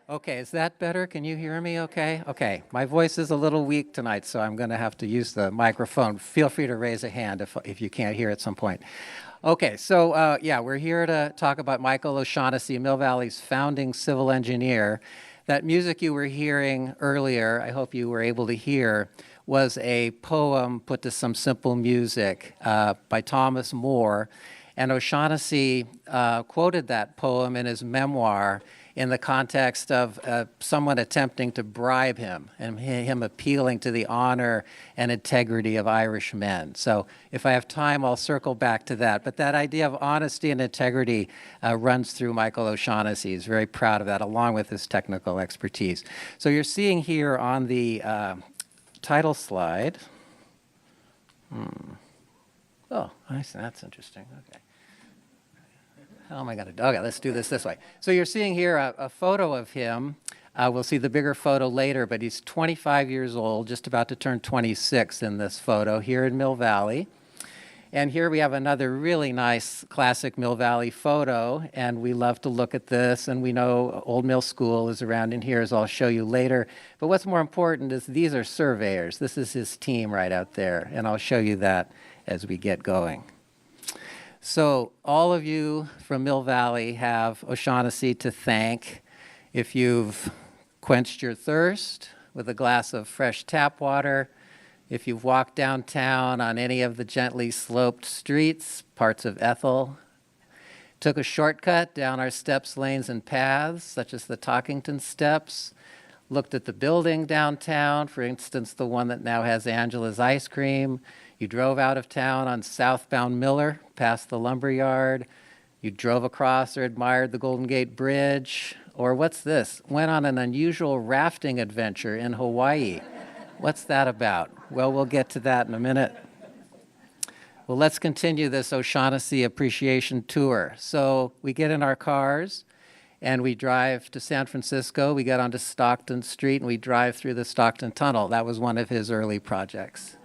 Okay, is that better? Can you hear me okay? Okay, my voice is a little weak tonight, so I'm going to have to use the microphone. Feel free to raise a hand if you can't hear at some point. Okay, so yeah, we're here to talk about Michael O'Shaughnessy, Mill Valley's founding civil engineer. That music you were hearing earlier, I hope you were able to hear, was a poem put to some simple music by Thomas Moore. And O'Shaughnessy quoted that poem in his memoir in the context of someone attempting to bribe him and him appealing to the honor and integrity of Irish men. So if I have time, I'll circle back to that. But that idea of honesty and integrity runs through Michael O'Shaughnessy. He's very proud of that, along with his technical expertise. So you're seeing here on the title slide. Oh, I see. That's interesting. Okay. How am I going to do? Okay, let's do this way. So you're seeing here a photo of him. We'll see the bigger photo later, but he's 25 years old, just about to turn 26 in this photo here in Mill Valley. And here we have another really nice classic Mill Valley photo, and we love to look at this, and we know Old Mill School is around in here, as I'll show you later. But what's more important is these are surveyors. This is his team right out there, and I'll show you that as we get going. So all of you from Mill Valley have O'Shaughnessy to thank if you've quenched your thirst with a glass of fresh tap water, if you've walked downtown on any of the gently sloped streets, parts of Ethel, took a shortcut down our steps, lanes, and paths, such as the Talkington Steps, looked at the building downtown, for instance, the one that now has Angela's Ice Cream. You drove out of town on southbound Miller, past the lumber yard. You drove across or admired the Golden Gate Bridge. Or what's this? Went on an unusual rafting adventure in Hawaii. What's that about? Well, we'll get to that in a minute. Well, let's continue this O'Shaughnessy appreciation tour. So we get in our cars and we drive to San Francisco. We get onto Stockton Street and we drive through the Stockton Tunnel. That was one of his early projects.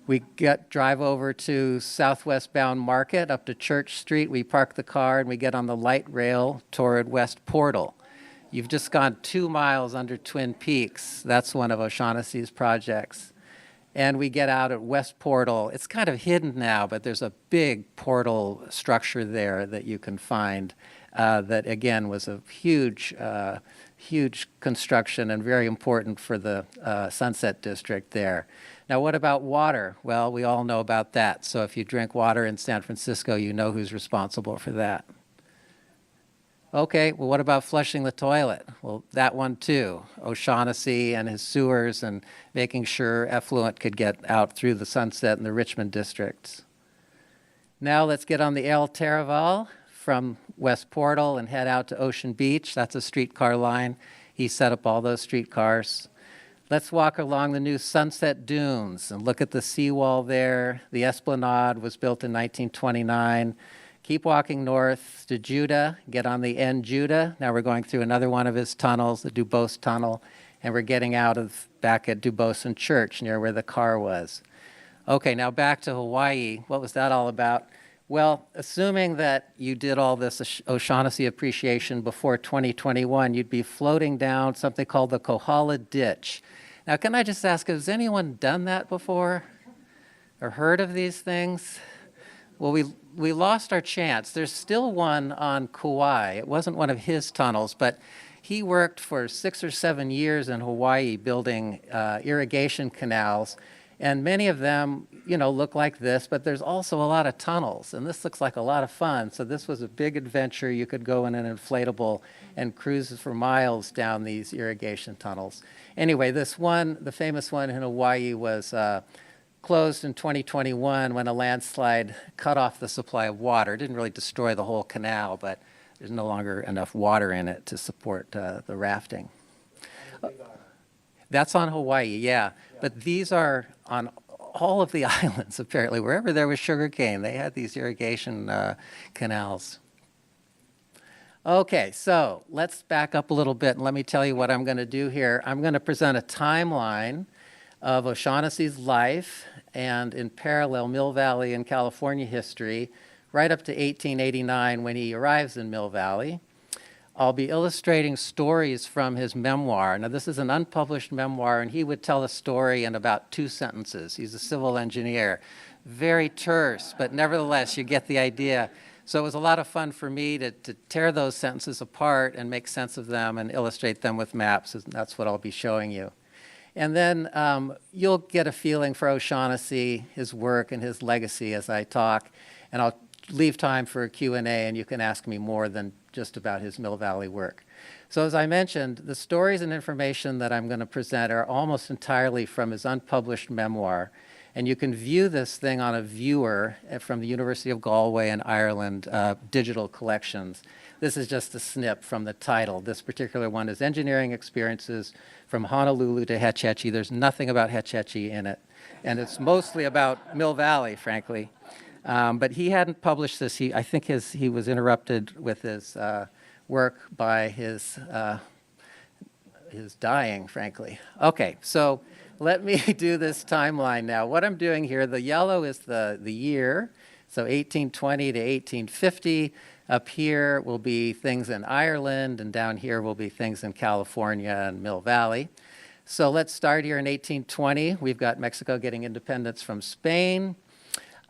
We drive over to Southwest Bound Market up to Church Street. We park the car and we get on the light rail toward West Portal. You've just gone 2 miles under Twin Peaks. That's one of O'Shaughnessy's projects. And we get out at West Portal. It's kind of hidden now, but there's a big portal structure there that you can find that, again, was a huge construction and very important for the Sunset District there. Now, what about water? Well, we all know about that. So if you drink water in San Francisco, you know who's responsible for that. Okay, well, what about flushing the toilet? Well, that one too. O'Shaughnessy and his sewers and making sure effluent could get out through the Sunset and the Richmond districts. Now let's get on the El Taraval from West Portal and head out to Ocean Beach. That's a streetcar line. He set up all those streetcars. Let's walk along the new Sunset Dunes and look at the seawall there. The Esplanade was built in 1929. Keep walking north to Judah, get on the N Judah. Now we're going through another one of his tunnels, the Duboce Tunnel, and we're getting out of back at Duboce Church near where the car was. Okay, now back to Hawaii. What was that all about? Well, assuming that you did all this O'Shaughnessy appreciation before 2021, you'd be floating down something called the Kohala Ditch. Now, can I just ask, has anyone done that before or heard of these things? Well, we lost our chance. There's still one on Kauai. It wasn't one of his tunnels, but he worked for 6 or 7 years in Hawaii building irrigation canals. And many of them, look like this, but there's also a lot of tunnels. And this looks like a lot of fun. So this was a big adventure. You could go in an inflatable and cruise for miles down these irrigation tunnels. Anyway, this one, the famous one in Hawaii, was closed in 2021 when a landslide cut off the supply of water. It didn't really destroy the whole canal, but there's no longer enough water in it to support the rafting. That's on Hawaii, yeah. But these are on all of the islands, apparently. Wherever there was sugarcane, they had these irrigation canals. Okay, so let's back up a little bit and let me tell you what I'm going to do here. I'm going to present a timeline of O'Shaughnessy's life and, in parallel, Mill Valley and California history, right up to 1889 when he arrives in Mill Valley. I'll be illustrating stories from his memoir. Now, this is an unpublished memoir, and he would tell a story in about 2 sentences. He's a civil engineer. Very terse, but nevertheless, you get the idea. So it was a lot of fun for me to tear those sentences apart and make sense of them and illustrate them with maps, and that's what I'll be showing you. And then you'll get a feeling for O'Shaughnessy, his work, and his legacy as I talk. And I'll leave time for a Q&A, and you can ask me more than just about his Mill Valley work. So as I mentioned, the stories and information that I'm going to present are almost entirely from his unpublished memoir. And you can view this thing on a viewer from the University of Galway in Ireland digital collections. This is just a snip from the title. This particular one is Engineering Experiences from Honolulu to Hetch Hetchy. There's nothing about Hetch Hetchy in it. And it's mostly about Mill Valley, frankly. But he hadn't published this. I think he was interrupted with his work by his dying, frankly. Okay, so let me do this timeline now. What I'm doing here, the yellow is the year, so 1820 to 1850. Up here will be things in Ireland, and down here will be things in California and Mill Valley. So let's start here in 1820. We've got Mexico getting independence from Spain.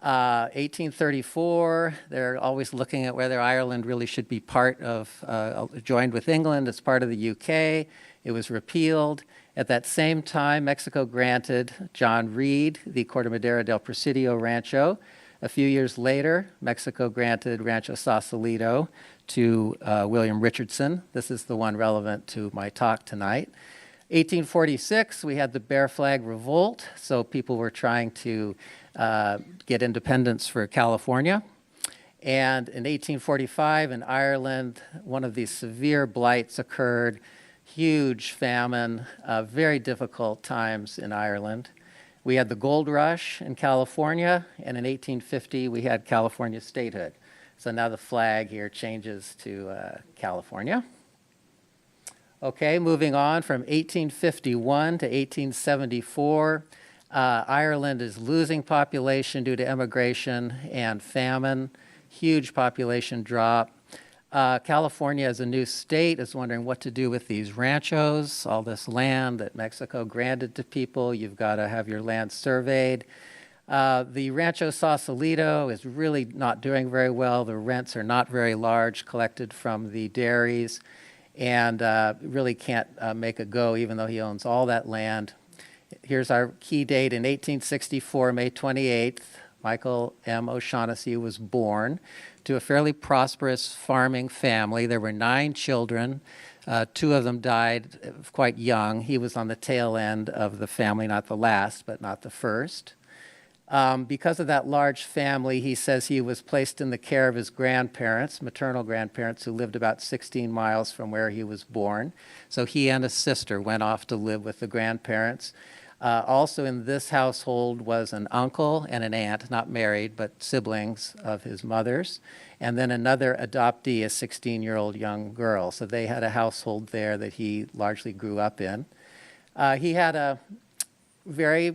1834, they're always looking at whether Ireland really should be part of, joined with England as part of the UK. It was repealed. At that same time, Mexico granted John Reed the Corte Madera del Presidio Rancho. A few years later, Mexico granted Rancho Sausalito to William Richardson. This is the one relevant to my talk tonight. 1846, we had the Bear Flag Revolt, so people were trying to get independence for California. And in 1845 in Ireland, one of these severe blights occurred, huge famine, very difficult times in Ireland. We had the gold rush in California, and in 1850 we had California statehood. So now the flag here changes to California. Okay, moving on from 1851 to 1874, Ireland is losing population due to immigration and famine, huge population drop. California as a new state is wondering what to do with these ranchos, all this land that Mexico granted to people. You've got to have your land surveyed. The Rancho Sausalito is really not doing very well. The rents are not very large collected from the dairies, and really can't make a go even though he owns all that land. Here's our key date in 1864, May 28th. Michael M. O'Shaughnessy was born to a fairly prosperous farming family. There were 9 children. 2 of them died quite young. He was on the tail end of the family, not the last, but not the first. Because of that large family, he says he was placed in the care of his grandparents, maternal grandparents, who lived about 16 miles from where he was born. So he and his sister went off to live with the grandparents. Also in this household was an uncle and an aunt, not married, but siblings of his mother's, and then another adoptee, a 16-year-old young girl. So they had a household there that he largely grew up in. He had a very,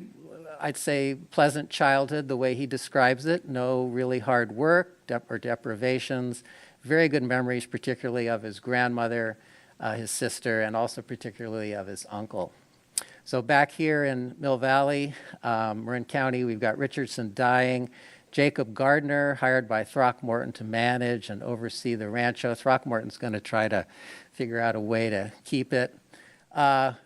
I'd say, pleasant childhood, the way he describes it. No really hard work or deprivations. Very good memories, particularly of his grandmother, his sister, and also particularly of his uncle. So back here in Mill Valley, Marin County, we've got Richardson dying. Jacob Gardner, hired by Throckmorton to manage and oversee the rancho. Throckmorton's going to try to figure out a way to keep it.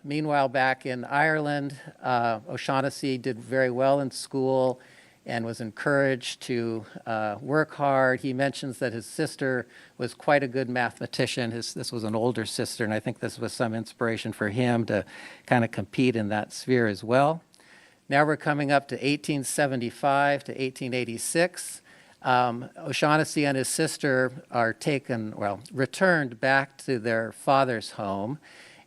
Meanwhile, back in Ireland, O'Shaughnessy did very well in school and was encouraged to work hard. He mentions that his sister was quite a good mathematician. This was an older sister, and I think this was some inspiration for him to kind of compete in that sphere as well. Now we're coming up to 1875 to 1886. O'Shaughnessy and his sister are returned back to their father's home.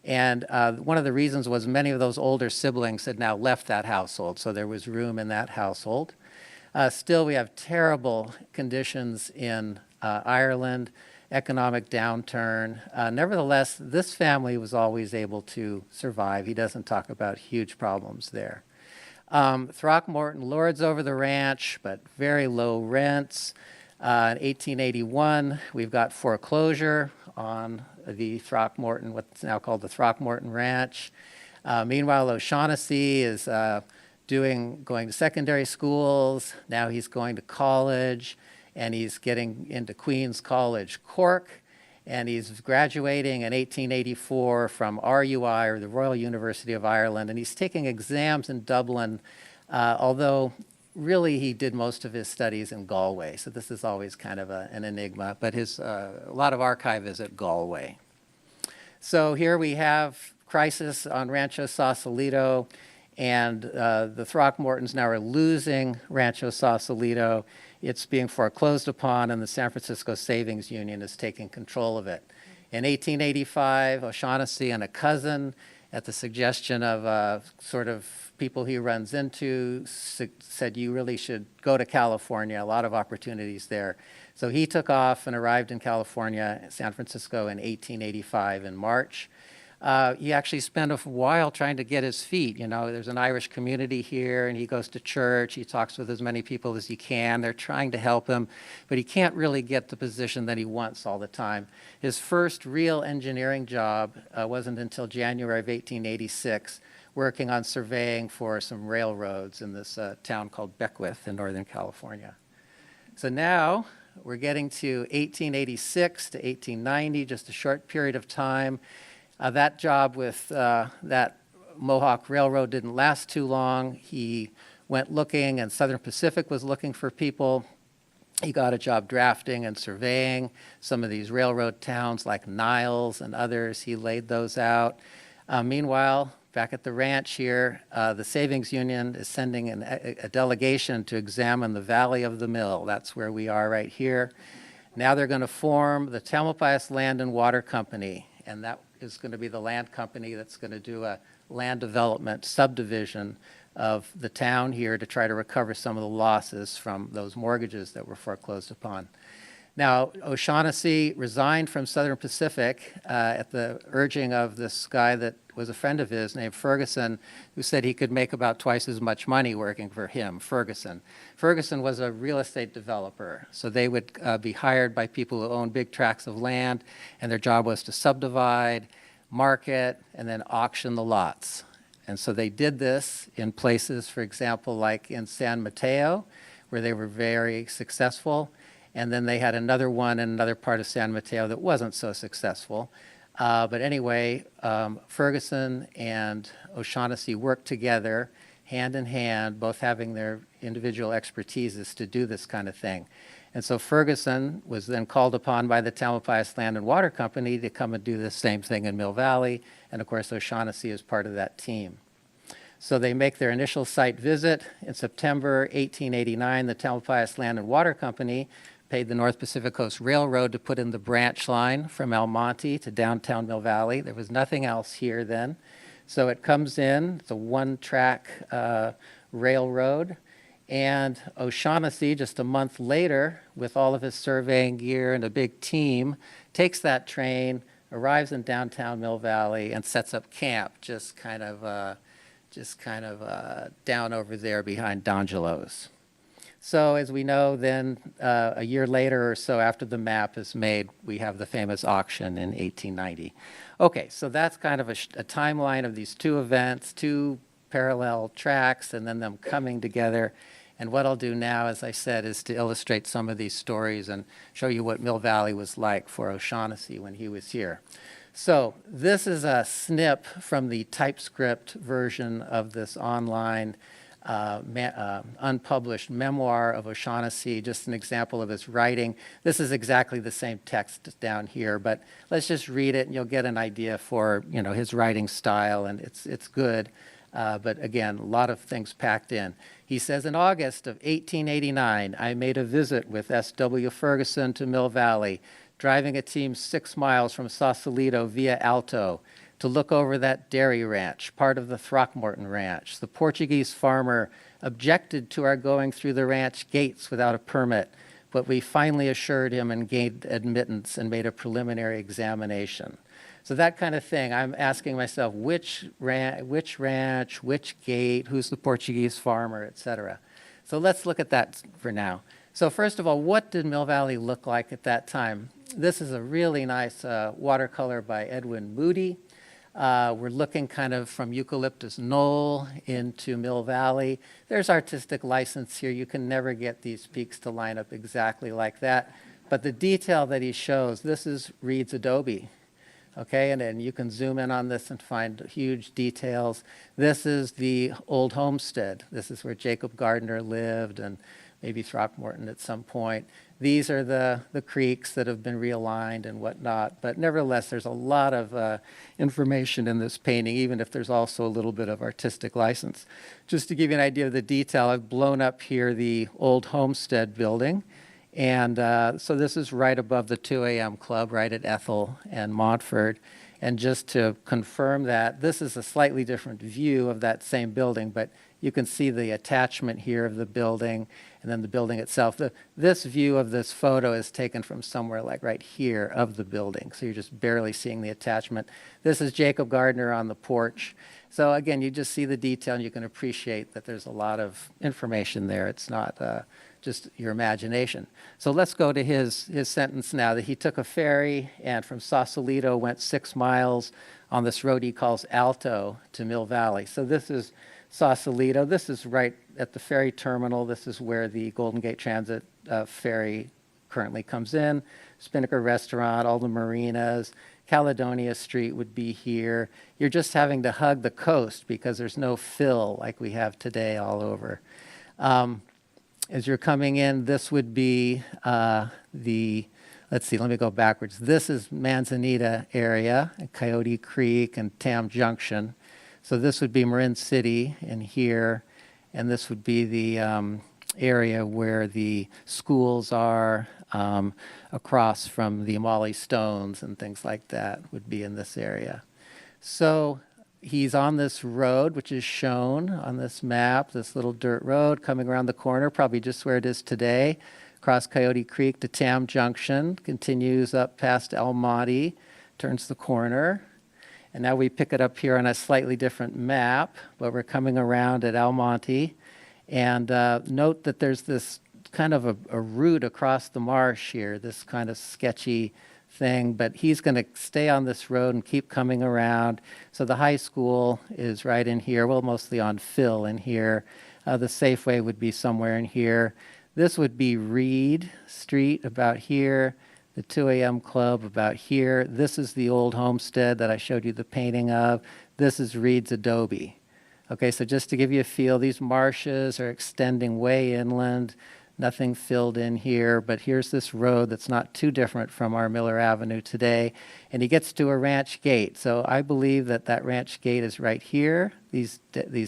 And one of the reasons was many of those older siblings had now left that household, so there was room in that household. Still, we have terrible conditions in Ireland, economic downturn. Nevertheless, this family was always able to survive. He doesn't talk about huge problems there. Throckmorton lords over the ranch, but very low rents. In 1881, we've got foreclosure on the Throckmorton, what's now called the Throckmorton Ranch. Meanwhile, O'Shaughnessy is going to secondary schools. Now he's going to college, and he's getting into Queen's College, Cork, and he's graduating in 1884 from RUI, or the Royal University of Ireland, and he's taking exams in Dublin, although really he did most of his studies in Galway, so this is always kind of an enigma, but a lot of archive is at Galway. So here we have crisis on Rancho Sausalito, and the Throckmortons now are losing Rancho Sausalito. It's being foreclosed upon, and the San Francisco Savings Union is taking control of it. In 1885, O'Shaughnessy and a cousin, at the suggestion of sort of people he runs into, said, you really should go to California, a lot of opportunities there. So he took off and arrived in California, San Francisco, in 1885 in March. He actually spent a while trying to get his feet. You know, there's an Irish community here, and he goes to church. He talks with as many people as he can. They're trying to help him, but he can't really get the position that he wants all the time. His first real engineering job wasn't until January of 1886, working on surveying for some railroads in this town called Beckwith in Northern California. So now we're getting to 1886 to 1890, just a short period of time. That job with that Mohawk Railroad didn't last too long. He went looking, and Southern Pacific was looking for people. He got a job drafting and surveying some of these railroad towns like Niles and others. He laid those out. Meanwhile, back at the ranch here, the Savings Union is sending a delegation to examine the Valley of the Mill. That's where we are right here. Now they're going to form the Tamalpais Land and Water Company, and that is going to be the land company that's going to do a land development subdivision of the town here to try to recover some of the losses from those mortgages that were foreclosed upon. Now, O'Shaughnessy resigned from Southern Pacific at the urging of this guy that was a friend of his named Ferguson, who said he could make about twice as much money working for him, Ferguson. Ferguson was a real estate developer, so they would be hired by people who owned big tracts of land, and their job was to subdivide, market, and then auction the lots. And so they did this in places, for example, like in San Mateo, where they were very successful. And then they had another one in another part of San Mateo that wasn't so successful. But anyway, Ferguson and O'Shaughnessy worked together, hand in hand, both having their individual expertises to do this kind of thing. And so Ferguson was then called upon by the Tamalpais Land and Water Company to come and do the same thing in Mill Valley. And of course, O'Shaughnessy is part of that team. So they make their initial site visit. In September 1889, the Tamalpais Land and Water Company paid the North Pacific Coast Railroad to put in the branch line from El Monte to downtown Mill Valley. There was nothing else here then. So it comes in, it's a one-track railroad. And O'Shaughnessy, just a month later, with all of his surveying gear and a big team, takes that train, arrives in downtown Mill Valley, and sets up camp just kind of down over there behind D'Angelo's. So as we know, then a year later or so after the map is made, we have the famous auction in 1890. Okay, so that's kind of a timeline of these two events, two parallel tracks, and then them coming together. And what I'll do now, as I said, is to illustrate some of these stories and show you what Mill Valley was like for O'Shaughnessy when he was here. So this is a snip from the typescript version of this online unpublished memoir of O'Shaughnessy, just an example of his writing. This is exactly the same text down here, but let's just read it and you'll get an idea for, you know, his writing style, and it's good. But again, a lot of things packed in. He says, in August of 1889, I made a visit with S.W. Ferguson to Mill Valley, driving a team 6 miles from Sausalito via Alto to look over that dairy ranch, part of the Throckmorton Ranch. The Portuguese farmer objected to our going through the ranch gates without a permit, but we finally assured him and gained admittance and made a preliminary examination. So that kind of thing. I'm asking myself, which ranch, which gate, who's the Portuguese farmer, et cetera. So let's look at that for now. So first of all, what did Mill Valley look like at that time? This is a really nice watercolor by Edwin Moody. We're looking kind of from Eucalyptus Knoll into Mill Valley. There's artistic license here. You can never get these peaks to line up exactly like that. But the detail that he shows, this is Reed's Adobe. Okay, and then you can zoom in on this and find huge details. This is the old homestead. This is where Jacob Gardner lived and maybe Throckmorton at some point. These are the creeks that have been realigned and whatnot. But nevertheless, there's a lot of information in this painting, even if there's also a little bit of artistic license. Just to give you an idea of the detail, I've blown up here the old homestead building. And so this is right above the 2 a.m. club, right at Ethel and Montford. And just to confirm that, this is a slightly different view of that same building, but you can see the attachment here of the building and then the building itself. This view of this photo is taken from somewhere like right here of the building, so you're just barely seeing the attachment. This is Jacob Gardner on the porch. So again, you just see the detail and you can appreciate that there's a lot of information there. It's not just your imagination. So let's go to his sentence now, that he took a ferry and from Sausalito went 6 miles on this road he calls Alto to Mill Valley. So this is Sausalito. This is right at the ferry terminal. This is where the Golden Gate Transit ferry currently comes in. Spinnaker Restaurant, all the marinas. Caledonia Street would be here. You're just having to hug the coast because there's no fill like we have today all over. As you're coming in, this would be let's see, let me go backwards. This is Manzanita area, Coyote Creek and Tam Junction. So this would be Marin City in here, and this would be the area where the schools are across from the Amali Stones and things like that would be in this area. So he's on this road, which is shown on this map, this little dirt road coming around the corner, probably just where it is today, across Coyote Creek to Tam Junction, continues up past El Monte, turns the corner. And now we pick it up here on a slightly different map, but we're coming around at El Monte. And note that there's this kind of a route across the marsh here, this kind of sketchy thing, but he's going to stay on this road and keep coming around. So the high school is right in here, well, mostly on Phil in here. The Safeway would be somewhere in here. This would be Reed Street about here, the 2 a.m. club about here. This is the old homestead that I showed you the painting of. This is Reed's Adobe. Okay, so just to give you a feel, these marshes are extending way inland. Nothing filled in here, but here's this road that's not too different from our Miller Avenue today. And he gets to a ranch gate. So I believe that that ranch gate is right here. These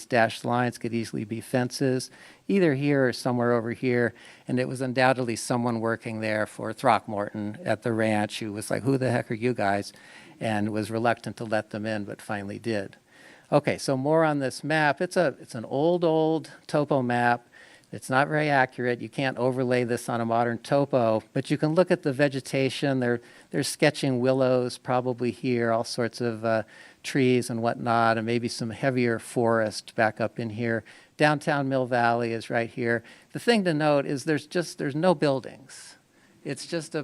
dashed lines could easily be fences, either here or somewhere over here. And it was undoubtedly someone working there for Throckmorton at the ranch who was like, who the heck are you guys? And was reluctant to let them in, but finally did. Okay, so more on this map. It's an old topo map. It's not very accurate. You can't overlay this on a modern topo, but you can look at the vegetation. They're sketching willows probably here, all sorts of trees and whatnot, and maybe some heavier forest back up in here. Downtown Mill Valley is right here. The thing to note is there's no buildings. It's just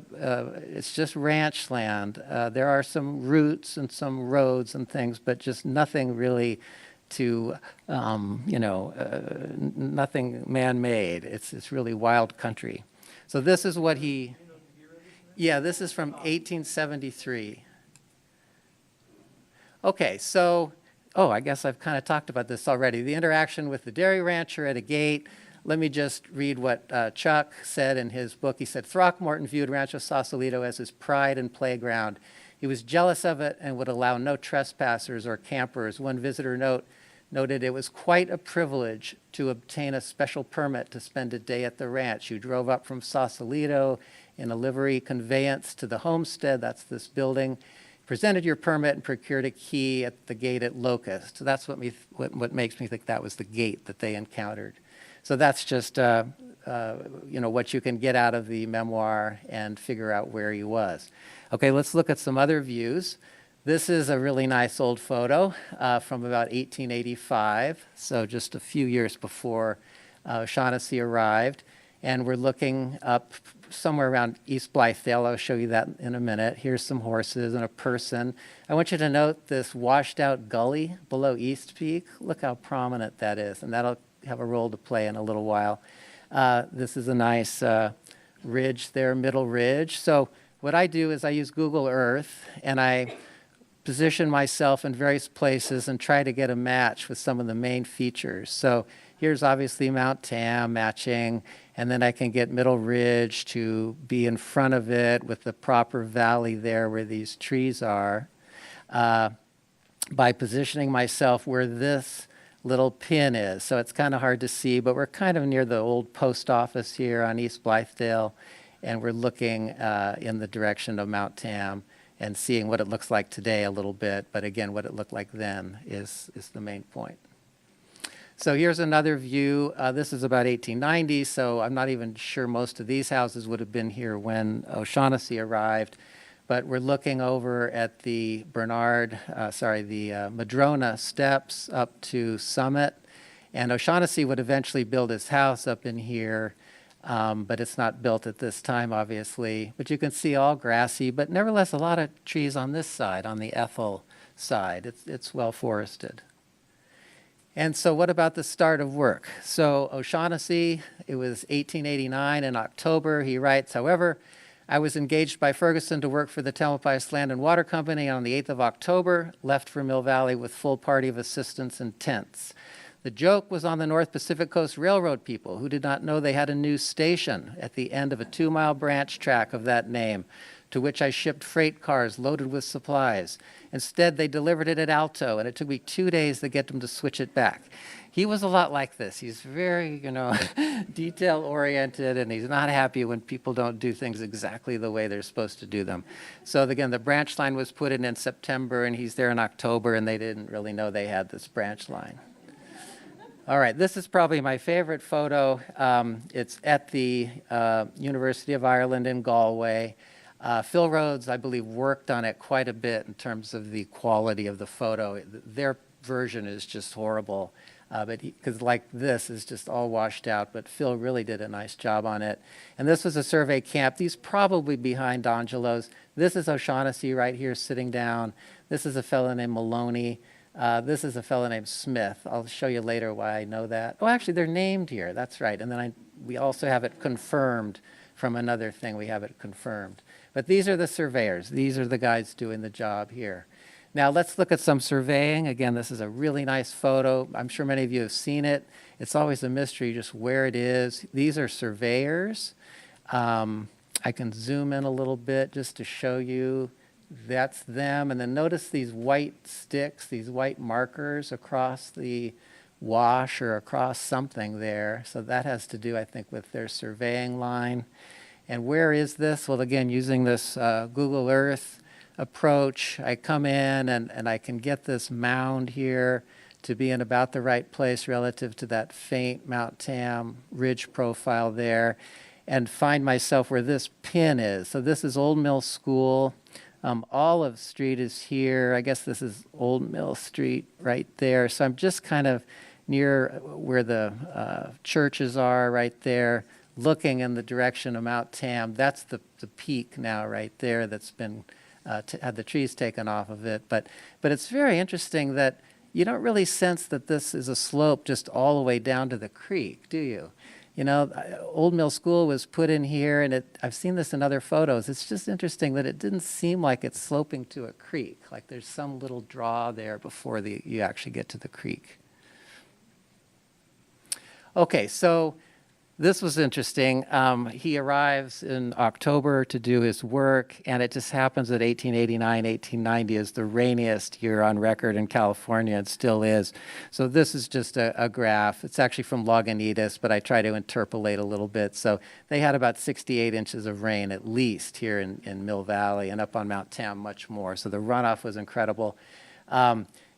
ranch land. There are some routes and some roads and things, but just nothing really to, nothing man-made. It's really wild country. So this is what this is from 1873. Okay, so, I guess I've kind of talked about this already. The interaction with the dairy rancher at a gate. Let me just read what Chuck said in his book. He said, Throckmorton viewed Rancho Sausalito as his pride and playground. He was jealous of it and would allow no trespassers or campers. One visitor noted it was quite a privilege to obtain a special permit to spend a day at the ranch. You drove up from Sausalito in a livery conveyance to the homestead, that's this building, presented your permit and procured a key at the gate at Locust. So that's what makes me think that was the gate that they encountered. So that's just what you can get out of the memoir and figure out where he was. Okay, let's look at some other views. This is a really nice old photo from about 1885, so just a few years before Shaughnessy arrived. and we're looking up somewhere around East Blythedale. I'll show you that in a minute. Here's some horses and a person. I want you to note this washed out gully below East Peak. Look how prominent that is, and that'll have a role to play in a little while. This is a nice ridge there, middle ridge. So what I do is I use Google Earth, and I position myself in various places and try to get a match with some of the main features. So here's obviously Mount Tam matching, and then I can get Middle Ridge to be in front of it with the proper valley there where these trees are. By positioning myself where this little pin is. So it's kind of hard to see, but we're kind of near the old post office here on East Blythedale, and we're looking in the direction of Mount Tam and seeing what it looks like today a little bit, but again, what it looked like then is the main point. So here's another view. This is about 1890, so I'm not even sure most of these houses would have been here when O'Shaughnessy arrived, but we're looking over at the Madrona steps up to Summit, and O'Shaughnessy would eventually build his house up in here, but it's not built at this time, obviously. But you can see all grassy, but nevertheless a lot of trees on this side, on the Ethel side. It's well forested. And so what about the start of work? So O'Shaughnessy, it was 1889 in October. He writes, however, I was engaged by Ferguson to work for the Tamalpais Land and Water Company on the 8th of October, left for Mill Valley with full party of assistants and tents. The joke was on the North Pacific Coast Railroad people who did not know they had a new station at the end of a 2-mile branch track of that name, to which I shipped freight cars loaded with supplies. Instead, they delivered it at Alto, and it took me 2 days to get them to switch it back. He was a lot like this. He's very, detail-oriented, and he's not happy when people don't do things exactly the way they're supposed to do them. So again, the branch line was put in September, and he's there in October, and they didn't really know they had this branch line. All right, this is probably my favorite photo. It's at the University of Ireland in Galway. Phil Rhodes, I believe, worked on it quite a bit in terms of the quality of the photo. Their version is just horrible, because like this is just all washed out, but Phil really did a nice job on it. And this was a survey camp. These probably behind Angelo's. This is O'Shaughnessy right here sitting down. This is a fellow named Maloney. This is a fellow named Smith. I'll show you later why I know that. Oh, actually, they're named here. That's right. And then we also have it confirmed from another thing. We have it confirmed. But these are the surveyors. These are the guys doing the job here. Now, let's look at some surveying. Again, this is a really nice photo. I'm sure many of you have seen it. It's always a mystery just where it is. These are surveyors. I can zoom in a little bit just to show you. That's them. And then notice these white sticks, these white markers across the wash or across something there. So that has to do, I think, with their surveying line. And where is this? Well, again, using this Google Earth approach, I come in and I can get this mound here to be in about the right place relative to that faint Mount Tam ridge profile there, and find myself where this pin is. So this is Old Mill School. Olive Street is here. I guess this is Old Mill Street right there. So I'm just kind of near where the churches are right there, looking in the direction of Mount Tam. That's the peak now right there that's been had the trees taken off of it. But it's very interesting that you don't really sense that this is a slope just all the way down to the creek, do you? Old Mill School was put in here, and I've seen this in other photos. It's just interesting that it didn't seem like it's sloping to a creek, like there's some little draw there before you actually get to the creek. Okay, so this was interesting. He arrives in October to do his work, and it just happens that 1889, 1890 is the rainiest year on record in California. It still is. So this is just a graph. It's actually from Lagunitas, but I try to interpolate a little bit. So they had about 68 inches of rain at least here in Mill Valley, and up on Mount Tam much more. So the runoff was incredible.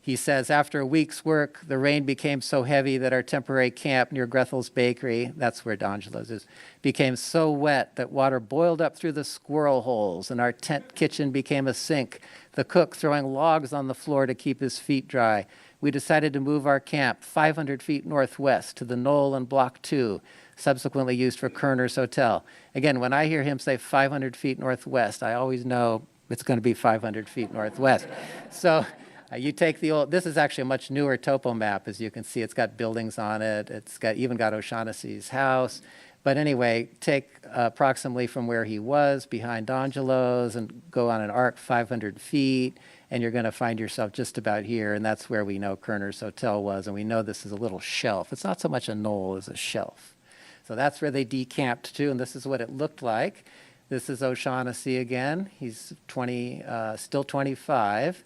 He says, after a week's work, the rain became so heavy that our temporary camp near Grethel's Bakery, that's where D'Angelo's is, became so wet that water boiled up through the squirrel holes, and our tent kitchen became a sink, the cook throwing logs on the floor to keep his feet dry. We decided to move our camp 500 feet northwest to the knoll in Block 2, subsequently used for Kerner's Hotel. Again, when I hear him say 500 feet northwest, I always know it's going to be 500 feet northwest. So you take the old, this is actually a much newer topo map, as you can see. It's got buildings on it. It's got even got O'Shaughnessy's house. But anyway, take approximately from where he was behind D'Angelo's and go on an arc 500 feet, and you're going to find yourself just about here, and that's where we know Kerner's Hotel was, and we know this is a little shelf. It's not so much a knoll as a shelf. So that's where they decamped to, and this is what it looked like. This is O'Shaughnessy again. He's still 25.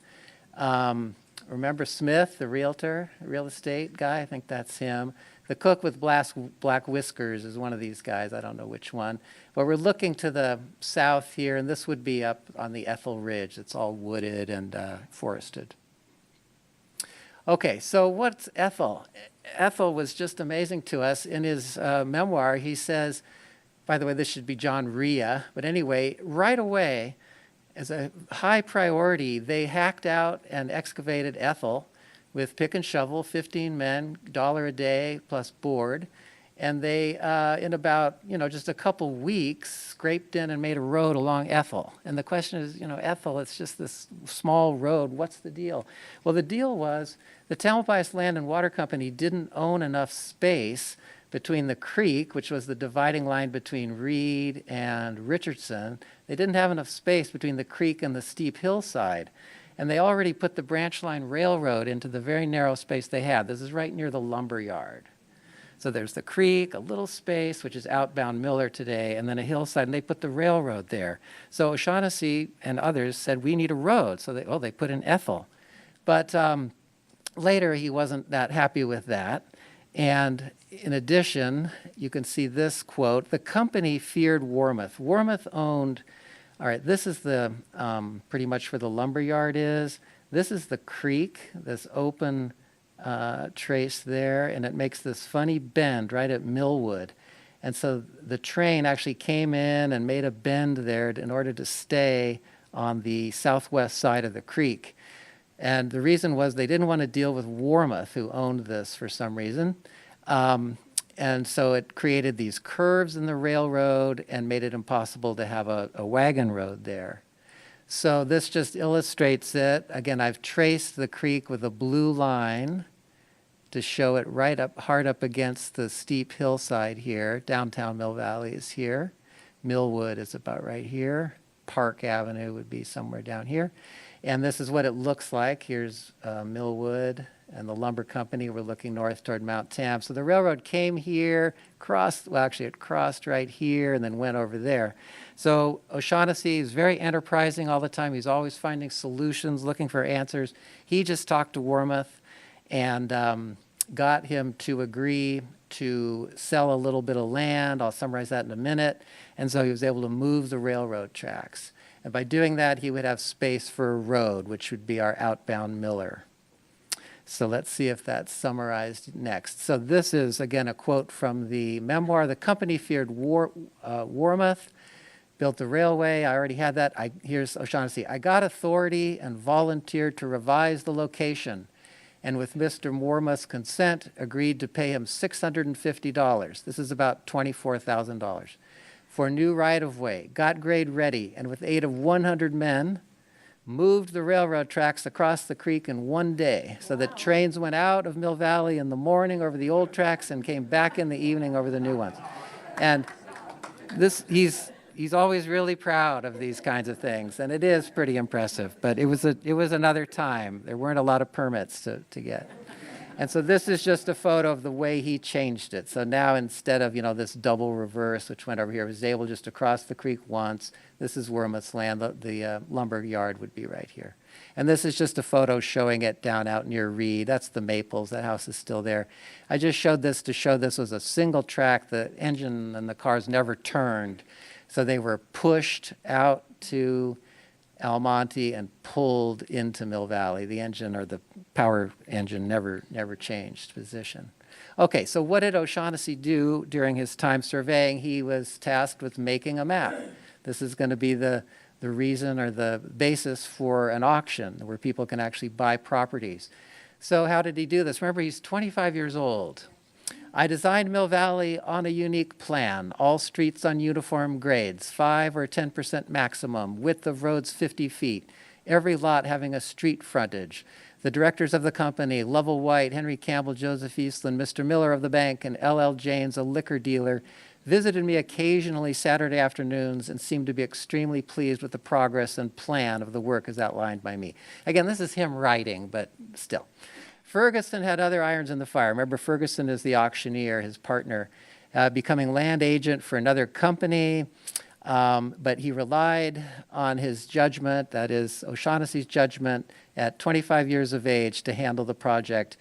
Remember Smith, the realtor, real estate guy? I think that's him. The cook with black whiskers is one of these guys. I don't know which one. But we're looking to the south here, and this would be up on the Ethel Ridge. It's all wooded and forested. Okay, so what's Ethel? Ethel was just amazing to us. In his memoir, he says, by the way, this should be John Rhea, but anyway, right away, as a high priority, they hacked out and excavated Ethel with pick and shovel, 15 men, $1 a day plus board. And they, in about, just a couple weeks, scraped in and made a road along Ethel. And the question is, Ethel, it's just this small road. What's the deal? Well, the deal was the Tamalpais Land and Water Company didn't own enough space between the creek, which was the dividing line between Reed and Richardson. They didn't have enough space between the creek and the steep hillside. And they already put the branch line railroad into the very narrow space they had. This is right near the lumber yard. So there's the creek, a little space, which is outbound Miller today, and then a hillside, and they put the railroad there. So O'Shaughnessy and others said, we need a road. So they put in Ethel. But later, he wasn't that happy with that. And in addition, you can see this quote, the company feared Warmouth. Warmouth owned, all right, this is the, pretty much where the lumber yard is. This is the creek, this open trace there, and it makes this funny bend right at Millwood. And so the train actually came in and made a bend there in order to stay on the southwest side of the creek. And the reason was they didn't want to deal with Warmouth, who owned this for some reason. And so it created these curves in the railroad and made it impossible to have a wagon road there. So this just illustrates it. Again, I've traced the creek with a blue line to show it right up, hard up against the steep hillside here. Downtown Mill Valley is here. Millwood is about right here. Park Avenue would be somewhere down here. And this is what it looks like. Here's Millwood and the lumber company. We're looking north toward Mount Tam. So the railroad came here, crossed, well, actually it crossed right here and then went over there. So O'Shaughnessy is very enterprising all the time. He's always finding solutions, looking for answers. He just talked to Warmouth and got him to agree to sell a little bit of land. I'll summarize that in a minute. And so he was able to move the railroad tracks. And by doing that, he would have space for a road, which would be our outbound Miller. So let's see if that's summarized next. So this is, again, a quote from the memoir. The company feared Warmouth, built the railway. I already had that. Here's O'Shaughnessy. I got authority and volunteered to revise the location, and with Mr. Warmouth's consent, agreed to pay him $650. This is about $24,000. For new right-of-way, got grade ready, and with aid of 100 men, moved the railroad tracks across the creek in one day. So the trains went out of Mill Valley in the morning over the old tracks and came back in the evening over the new ones. And this, he's always really proud of these kinds of things, and it is pretty impressive. But it was another time. There weren't a lot of permits to get. And so this is just a photo of the way he changed it. So now instead of, this double reverse, which went over here, he was able just to cross the creek once. This is Warmouth's land. The lumber yard would be right here. And this is just a photo showing it down out near Reed. That's the Maples. That house is still there. I just showed this to show this was a single track. The engine and the cars never turned. So they were pushed out to Almonte and pulled into Mill Valley. The engine or the power engine never changed position. Okay, so what did O'Shaughnessy do during his time surveying? He was tasked with making a map. This is going to be the reason or the basis for an auction where people can actually buy properties. So how did he do this? Remember, he's 25 years old. I designed Mill Valley on a unique plan, all streets on uniform grades, 5 or 10% maximum, width of roads 50 feet, every lot having a street frontage. The directors of the company, Lovell White, Henry Campbell, Joseph Eastland, Mr. Miller of the bank, and L.L. Janes, a liquor dealer, visited me occasionally Saturday afternoons and seemed to be extremely pleased with the progress and plan of the work as outlined by me. Again, this is him writing, but still. Ferguson had other irons in the fire. Remember, Ferguson is the auctioneer, his partner, becoming land agent for another company, but he relied on his judgment, that is O'Shaughnessy's judgment, at 25 years of age to handle the project.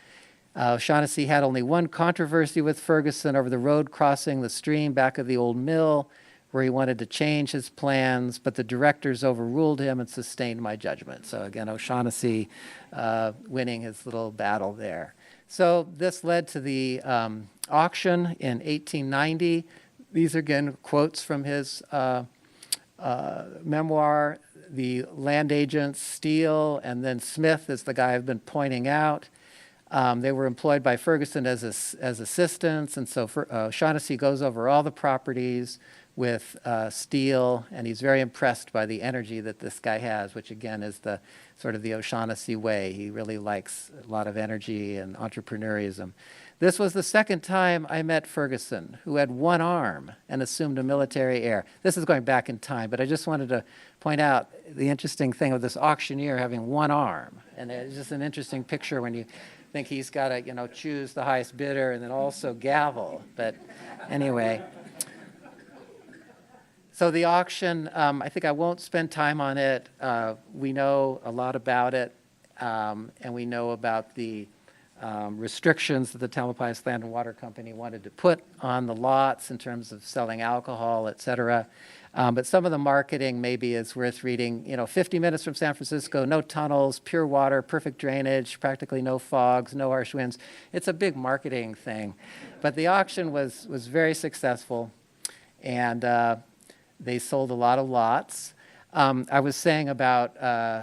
O'Shaughnessy had only one controversy with Ferguson over the road crossing the stream back of the old mill, where he wanted to change his plans, but the directors overruled him and sustained my judgment. So again, O'Shaughnessy winning his little battle there. So this led to the auction in 1890. These are, again, quotes from his memoir. The land agents, Steele and then Smith is the guy I've been pointing out. They were employed by Ferguson as assistants, and so O'Shaughnessy goes over all the properties with Steele, and he's very impressed by the energy that this guy has, which again is the sort of the O'Shaughnessy way. He really likes a lot of energy and entrepreneurism. This was the second time I met Ferguson, who had one arm and assumed a military air. This is going back in time, but I just wanted to point out the interesting thing of this auctioneer having one arm. And it's just an interesting picture when you think he's got to, choose the highest bidder and then also gavel. But anyway. So the auction, I think I won't spend time on it. We know a lot about it, and we know about the restrictions that the Tamalpais Land Water Company wanted to put on the lots in terms of selling alcohol, et cetera. But some of the marketing maybe is worth reading. 50 minutes from San Francisco, no tunnels, pure water, perfect drainage, practically no fogs, no harsh winds. It's a big marketing thing. But the auction was very successful, and they sold a lot of lots. I was saying about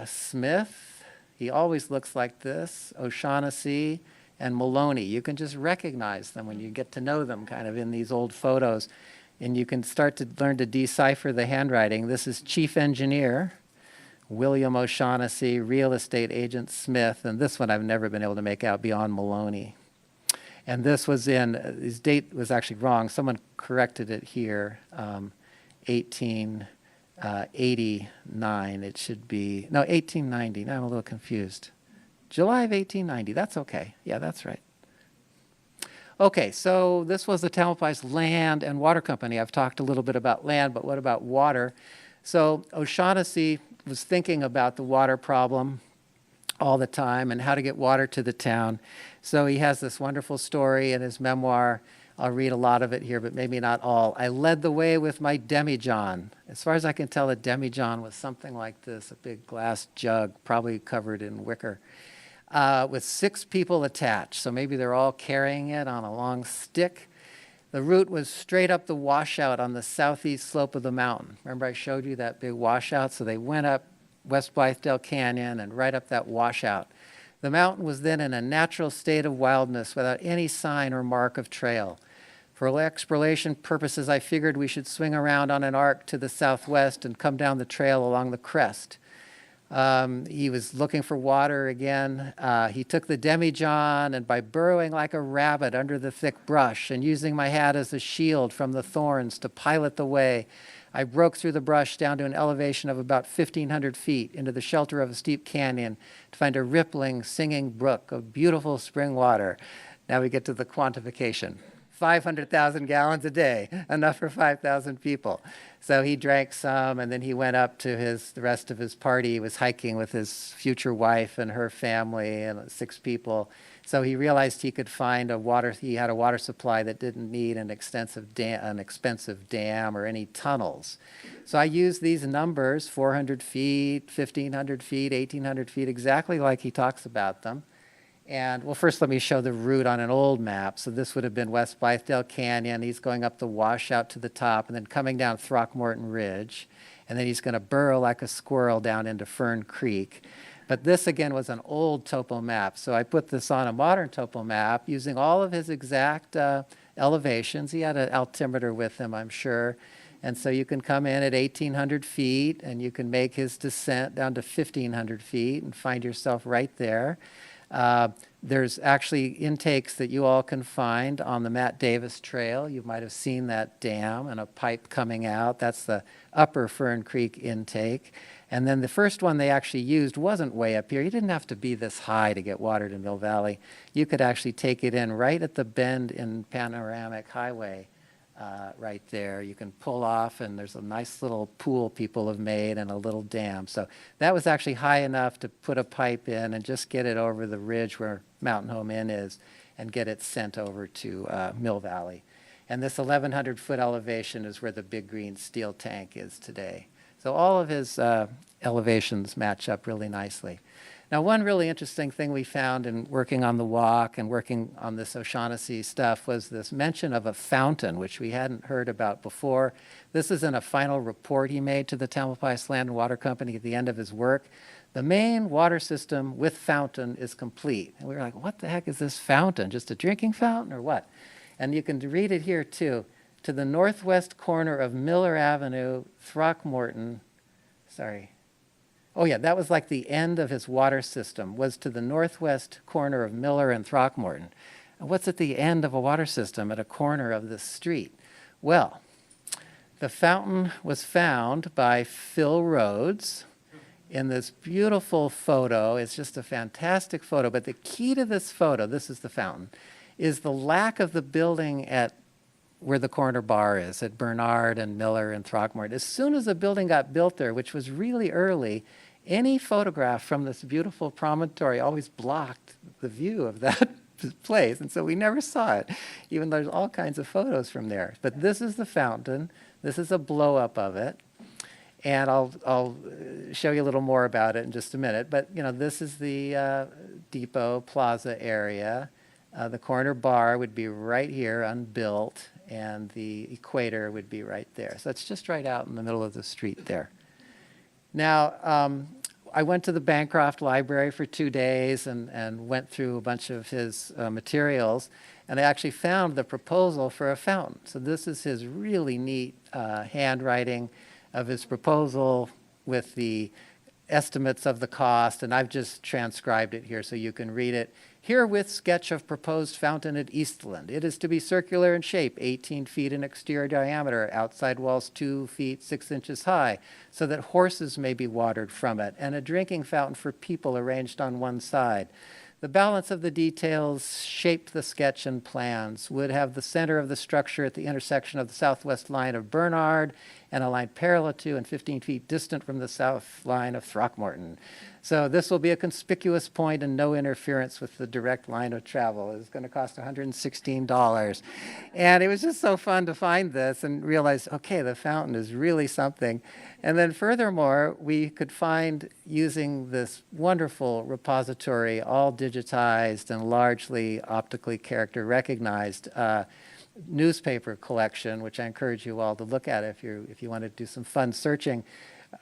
Smith. He always looks like this. O'Shaughnessy and Maloney. You can just recognize them when you get to know them kind of in these old photos. And you can start to learn to decipher the handwriting. This is Chief Engineer William O'Shaughnessy, Real Estate Agent Smith, and this one I've never been able to make out beyond Maloney. And this was his date was actually wrong. Someone corrected it here. 1889, it should be, no, 1890, now I'm a little confused. July of 1890, that's okay. Yeah, that's right. Okay, so this was the Tamalpais Land and Water Company. I've talked a little bit about land, but what about water? So O'Shaughnessy was thinking about the water problem all the time and how to get water to the town. So he has this wonderful story in his memoir. I'll read a lot of it here, but maybe not all. I led the way with my demijohn. As far as I can tell, a demijohn was something like this, a big glass jug, probably covered in wicker, with 6 people attached. So maybe they're all carrying it on a long stick. The route was straight up the washout on the southeast slope of the mountain. Remember I showed you that big washout? So they went up West Blythedale Canyon and right up that washout. The mountain was then in a natural state of wildness without any sign or mark of trail. For exploration purposes, I figured we should swing around on an arc to the southwest and come down the trail along the crest. He was looking for water again. He took the demijohn, and by burrowing like a rabbit under the thick brush and using my hat as a shield from the thorns to pilot the way, I broke through the brush down to an elevation of about 1,500 feet into the shelter of a steep canyon to find a rippling, singing brook of beautiful spring water. Now we get to the quantification. 500,000 gallons a day, enough for 5,000 people. So he drank some, and then he went up to the rest of his party. He was hiking with his future wife and her family and 6 people. So he realized he could find he had a water supply that didn't need an expensive dam or any tunnels. So I used these numbers, 400 feet, 1,500 feet, 1,800 feet, exactly like he talks about them. And, well, first let me show the route on an old map. So this would have been West Blythedale Canyon. He's going up the washout to the top and then coming down Throckmorton Ridge. And then he's going to burrow like a squirrel down into Fern Creek. But this, again, was an old topo map. So I put this on a modern topo map using all of his exact elevations. He had an altimeter with him, I'm sure. And so you can come in at 1,800 feet, and you can make his descent down to 1,500 feet and find yourself right there. There's actually intakes that you all can find on the Matt Davis Trail. You might have seen that dam and a pipe coming out. That's the upper Fern Creek intake. And then the first one they actually used wasn't way up here. You didn't have to be this high to get water to Mill Valley. You could actually take it in right at the bend in Panoramic Highway. Right there. You can pull off, and there's a nice little pool people have made and a little dam. So that was actually high enough to put a pipe in and just get it over the ridge where Mountain Home Inn is and get it sent over to Mill Valley. And this 1,100-foot elevation is where the big green steel tank is today. So all of his elevations match up really nicely. Now, one really interesting thing we found in working on the walk and working on this O'Shaughnessy stuff was this mention of a fountain, which we hadn't heard about before. This is in a final report he made to the Tamalpais Land Water Company at the end of his work. The main water system with fountain is complete. And we were like, what the heck is this fountain? Just a drinking fountain or what? And you can read it here, too. To the northwest corner of Miller Avenue, Throckmorton, that was like the end of his water system, was to the northwest corner of Miller and Throckmorton. And what's at the end of a water system at a corner of this street? Well, the fountain was found by Phil Rhodes in this beautiful photo. It's just a fantastic photo. But the key to this photo, this is the fountain, is the lack of the building at where the corner bar is, at Bernard and Miller and Throckmorton. As soon as the building got built there, which was really early, any photograph from this beautiful promontory always blocked the view of that place. And so we never saw it, even though there's all kinds of photos from there. But this is the fountain. This is a blow-up of it. And I'll show you a little more about it in just a minute. But, this is the Depot Plaza area. The corner bar would be right here, unbuilt, and the equator would be right there. So it's just right out in the middle of the street there. Now, I went to the Bancroft Library for 2 days and went through a bunch of his materials, and I actually found the proposal for a fountain. So this is his really neat handwriting of his proposal with the estimates of the cost, and I've just transcribed it here so you can read it. Herewith sketch of proposed fountain at Eastland. It is to be circular in shape, 18 feet in exterior diameter, outside walls 2 feet 6 inches high, so that horses may be watered from it, and a drinking fountain for people arranged on one side. The balance of the details shaped the sketch and plans, would have the center of the structure at the intersection of the southwest line of Bernard and a line parallel to and 15 feet distant from the south line of Throckmorton. So this will be a conspicuous point and no interference with the direct line of travel. It's going to cost $116. And it was just so fun to find this and realize, okay, the fountain is really something. And then furthermore, we could find, using this wonderful repository, all digitized and largely optically character recognized, newspaper collection, which I encourage you all to look at if you want to do some fun searching.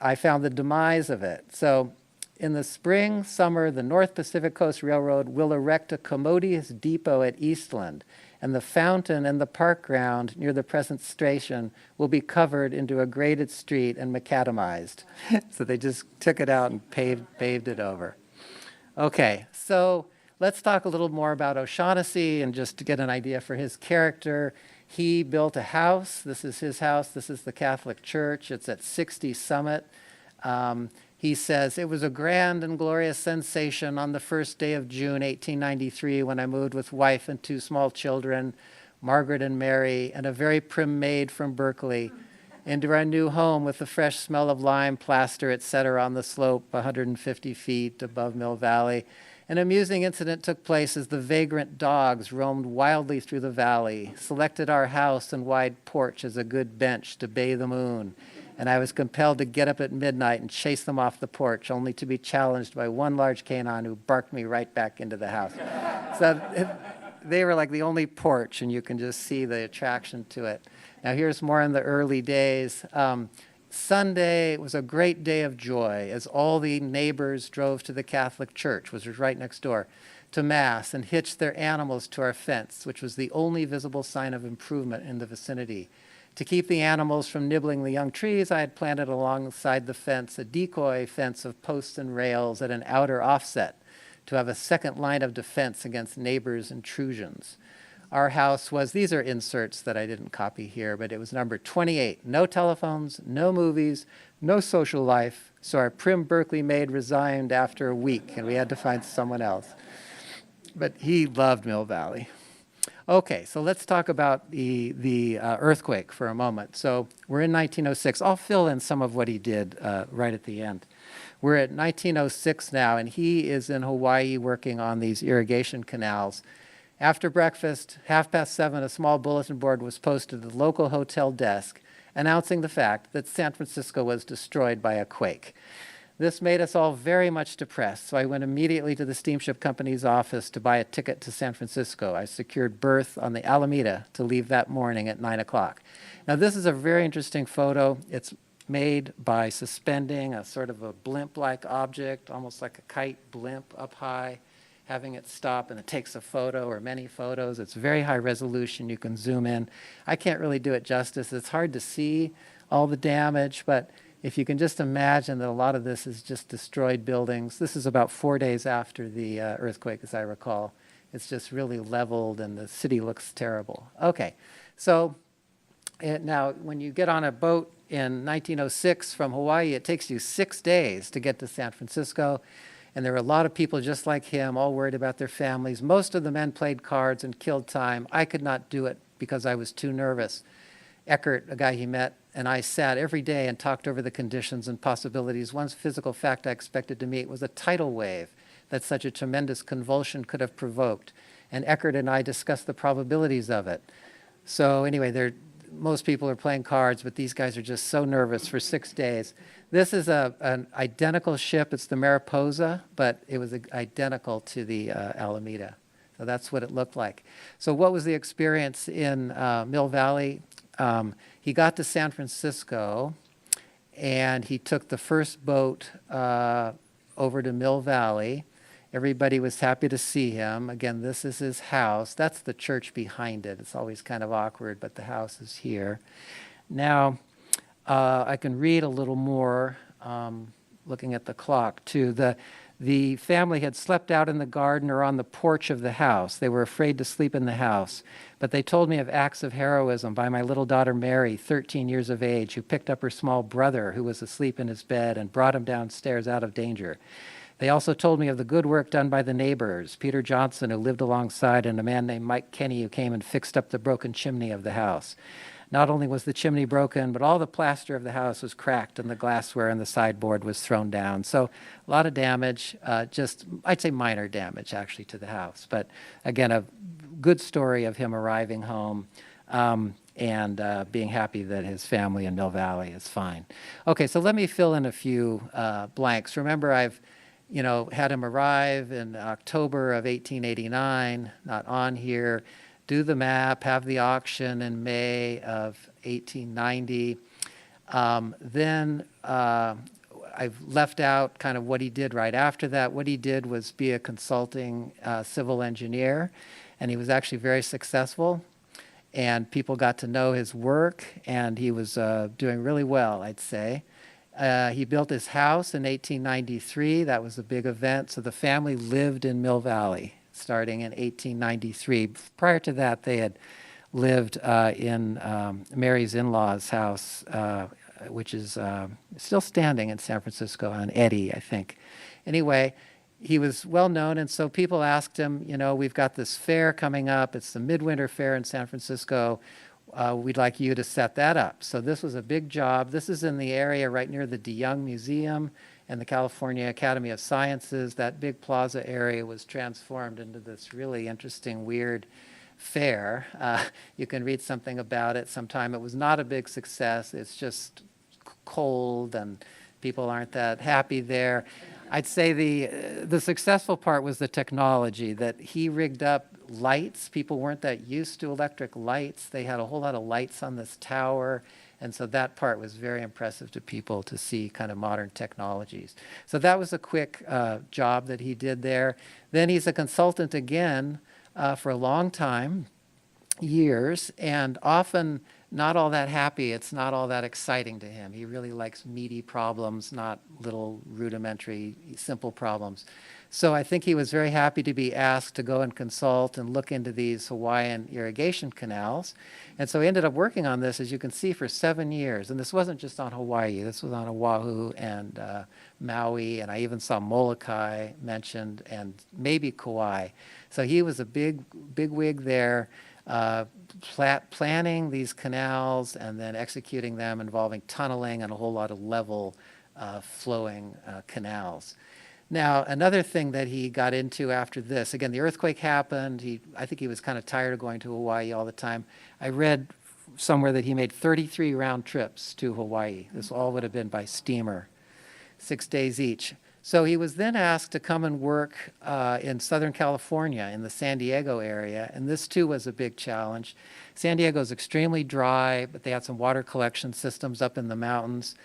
I found the demise of it. So in the spring, summer, the North Pacific Coast Railroad will erect a commodious depot at Eastland, and the fountain and the park ground near the present station will be covered into a graded street and macadamized. So they just took it out and paved it over. Okay, so let's talk a little more about O'Shaughnessy, and just to get an idea for his character. He built a house. This is his house. This is the Catholic Church. It's at 60 Summit. He says, it was a grand and glorious sensation on the first day of June, 1893, when I moved with wife and 2 small children, Margaret and Mary, and a very prim maid from Berkeley, into our new home with the fresh smell of lime, plaster, etc. on the slope 150 feet above Mill Valley. An amusing incident took place as the vagrant dogs roamed wildly through the valley, selected our house and wide porch as a good bench to bay the moon, and I was compelled to get up at midnight and chase them off the porch, only to be challenged by one large canine who barked me right back into the house. They were like the only porch, and you can just see the attraction to it. Now here's more in the early days. Sunday was a great day of joy as all the neighbors drove to the Catholic church, which was right next door, to Mass and hitched their animals to our fence, which was the only visible sign of improvement in the vicinity. To keep the animals from nibbling the young trees, I had planted alongside the fence a decoy fence of posts and rails at an outer offset to have a second line of defense against neighbors' intrusions. Our house was, these are inserts that I didn't copy here, but it was number 28. No telephones, no movies, no social life. So our prim Berkeley maid resigned after a week, and we had to find someone else. But he loved Mill Valley. Okay, so let's talk about the earthquake for a moment. So we're in 1906. I'll fill in some of what he did right at the end. We're at 1906 now, and he is in Hawaii working on these irrigation canals. After breakfast, 7:30, a small bulletin board was posted at the local hotel desk announcing the fact that San Francisco was destroyed by a quake. This made us all very much depressed, so I went immediately to the steamship company's office to buy a ticket to San Francisco. I secured berth on the Alameda to leave that morning at 9 o'clock. Now, this is a very interesting photo. It's made by suspending a sort of a blimp-like object, almost like a kite blimp up high, having it stop, and it takes a photo or many photos. It's very high resolution. You can zoom in. I can't really do it justice. It's hard to see all the damage, but if you can just imagine that a lot of this is just destroyed buildings. This is about 4 days after the earthquake, as I recall. It's just really leveled, and the city looks terrible. Okay, so now when you get on a boat in 1906 from Hawaii, it takes you 6 days to get to San Francisco. And there were a lot of people just like him, all worried about their families. Most of the men played cards and killed time. I could not do it because I was too nervous. Curt, a guy he met, and I sat every day and talked over the conditions and possibilities. One physical fact I expected to meet was a tidal wave that such a tremendous convulsion could have provoked. And Curt and I discussed the probabilities of it. So anyway, most people are playing cards, but these guys are just so nervous for 6 days. This is an identical ship. It's the Mariposa, but it was identical to the Alameda. So that's what it looked like. So what was the experience in Mill Valley? He got to San Francisco, and he took the first boat over to Mill Valley. Everybody was happy to see him. Again, this is his house. That's the church behind it. It's always kind of awkward, but the house is here. Now, I can read a little more, looking at the clock, too. The family had slept out in the garden or on the porch of the house. They were afraid to sleep in the house. But they told me of acts of heroism by my little daughter Mary, 13 years of age, who picked up her small brother who was asleep in his bed and brought him downstairs out of danger. They also told me of the good work done by the neighbors, Peter Johnson, who lived alongside, and a man named Mike Kenny, who came and fixed up the broken chimney of the house. Not only was the chimney broken, but all the plaster of the house was cracked and the glassware and the sideboard was thrown down. So a lot of damage, I'd say minor damage actually to the house. But again, a good story of him arriving home and being happy that his family in Mill Valley is fine. Okay, so let me fill in a few blanks. Remember, I've had him arrive in October of 1889, not on here. Do the map, have the auction in May of 1890. Then I've left out kind of what he did right after that. What he did was be a consulting civil engineer, and he was actually very successful. And people got to know his work, and he was doing really well, I'd say. He built his house in 1893. That was a big event. So the family lived in Mill Valley starting in 1893. Prior to that, they had lived in Mary's in-laws' house, which is still standing in San Francisco on Eddy, I think. Anyway, he was well known, and so people asked him, you know, we've got this fair coming up. It's the Midwinter Fair in San Francisco. We'd like you to set that up. So this was a big job. This is in the area right near the DeYoung Museum and the California Academy of Sciences. That big plaza area was transformed into this really interesting, weird fair. You can read something about it sometime. It was not a big success. It's just cold and people aren't that happy there. I'd say the successful part was the technology, that he rigged up lights. People weren't that used to electric lights. They had a whole lot of lights on this tower. And so that part was very impressive to people to see kind of modern technologies. So that was a quick job that he did there. Then he's a consultant again for a long time, years, and often not all that happy. It's not all that exciting to him. He really likes meaty problems, not little rudimentary, simple problems. So I think he was very happy to be asked to go and consult and look into these Hawaiian irrigation canals. And so he ended up working on this, as you can see, for 7 years. And this wasn't just on Hawaii. This was on Oahu and Maui, and I even saw Molokai mentioned, and maybe Kauai. So he was a big wig there, planning these canals and then executing them, involving tunneling and a whole lot of level flowing canals. Now, another thing that he got into after this, again, the earthquake happened. I think he was kind of tired of going to Hawaii all the time. I read somewhere that he made 33 round trips to Hawaii. This all would have been by steamer, 6 days each. So he was then asked to come and work in Southern California, in the San Diego area, and this too was a big challenge. San Diego is extremely dry, but they had some water collection systems up in the mountains.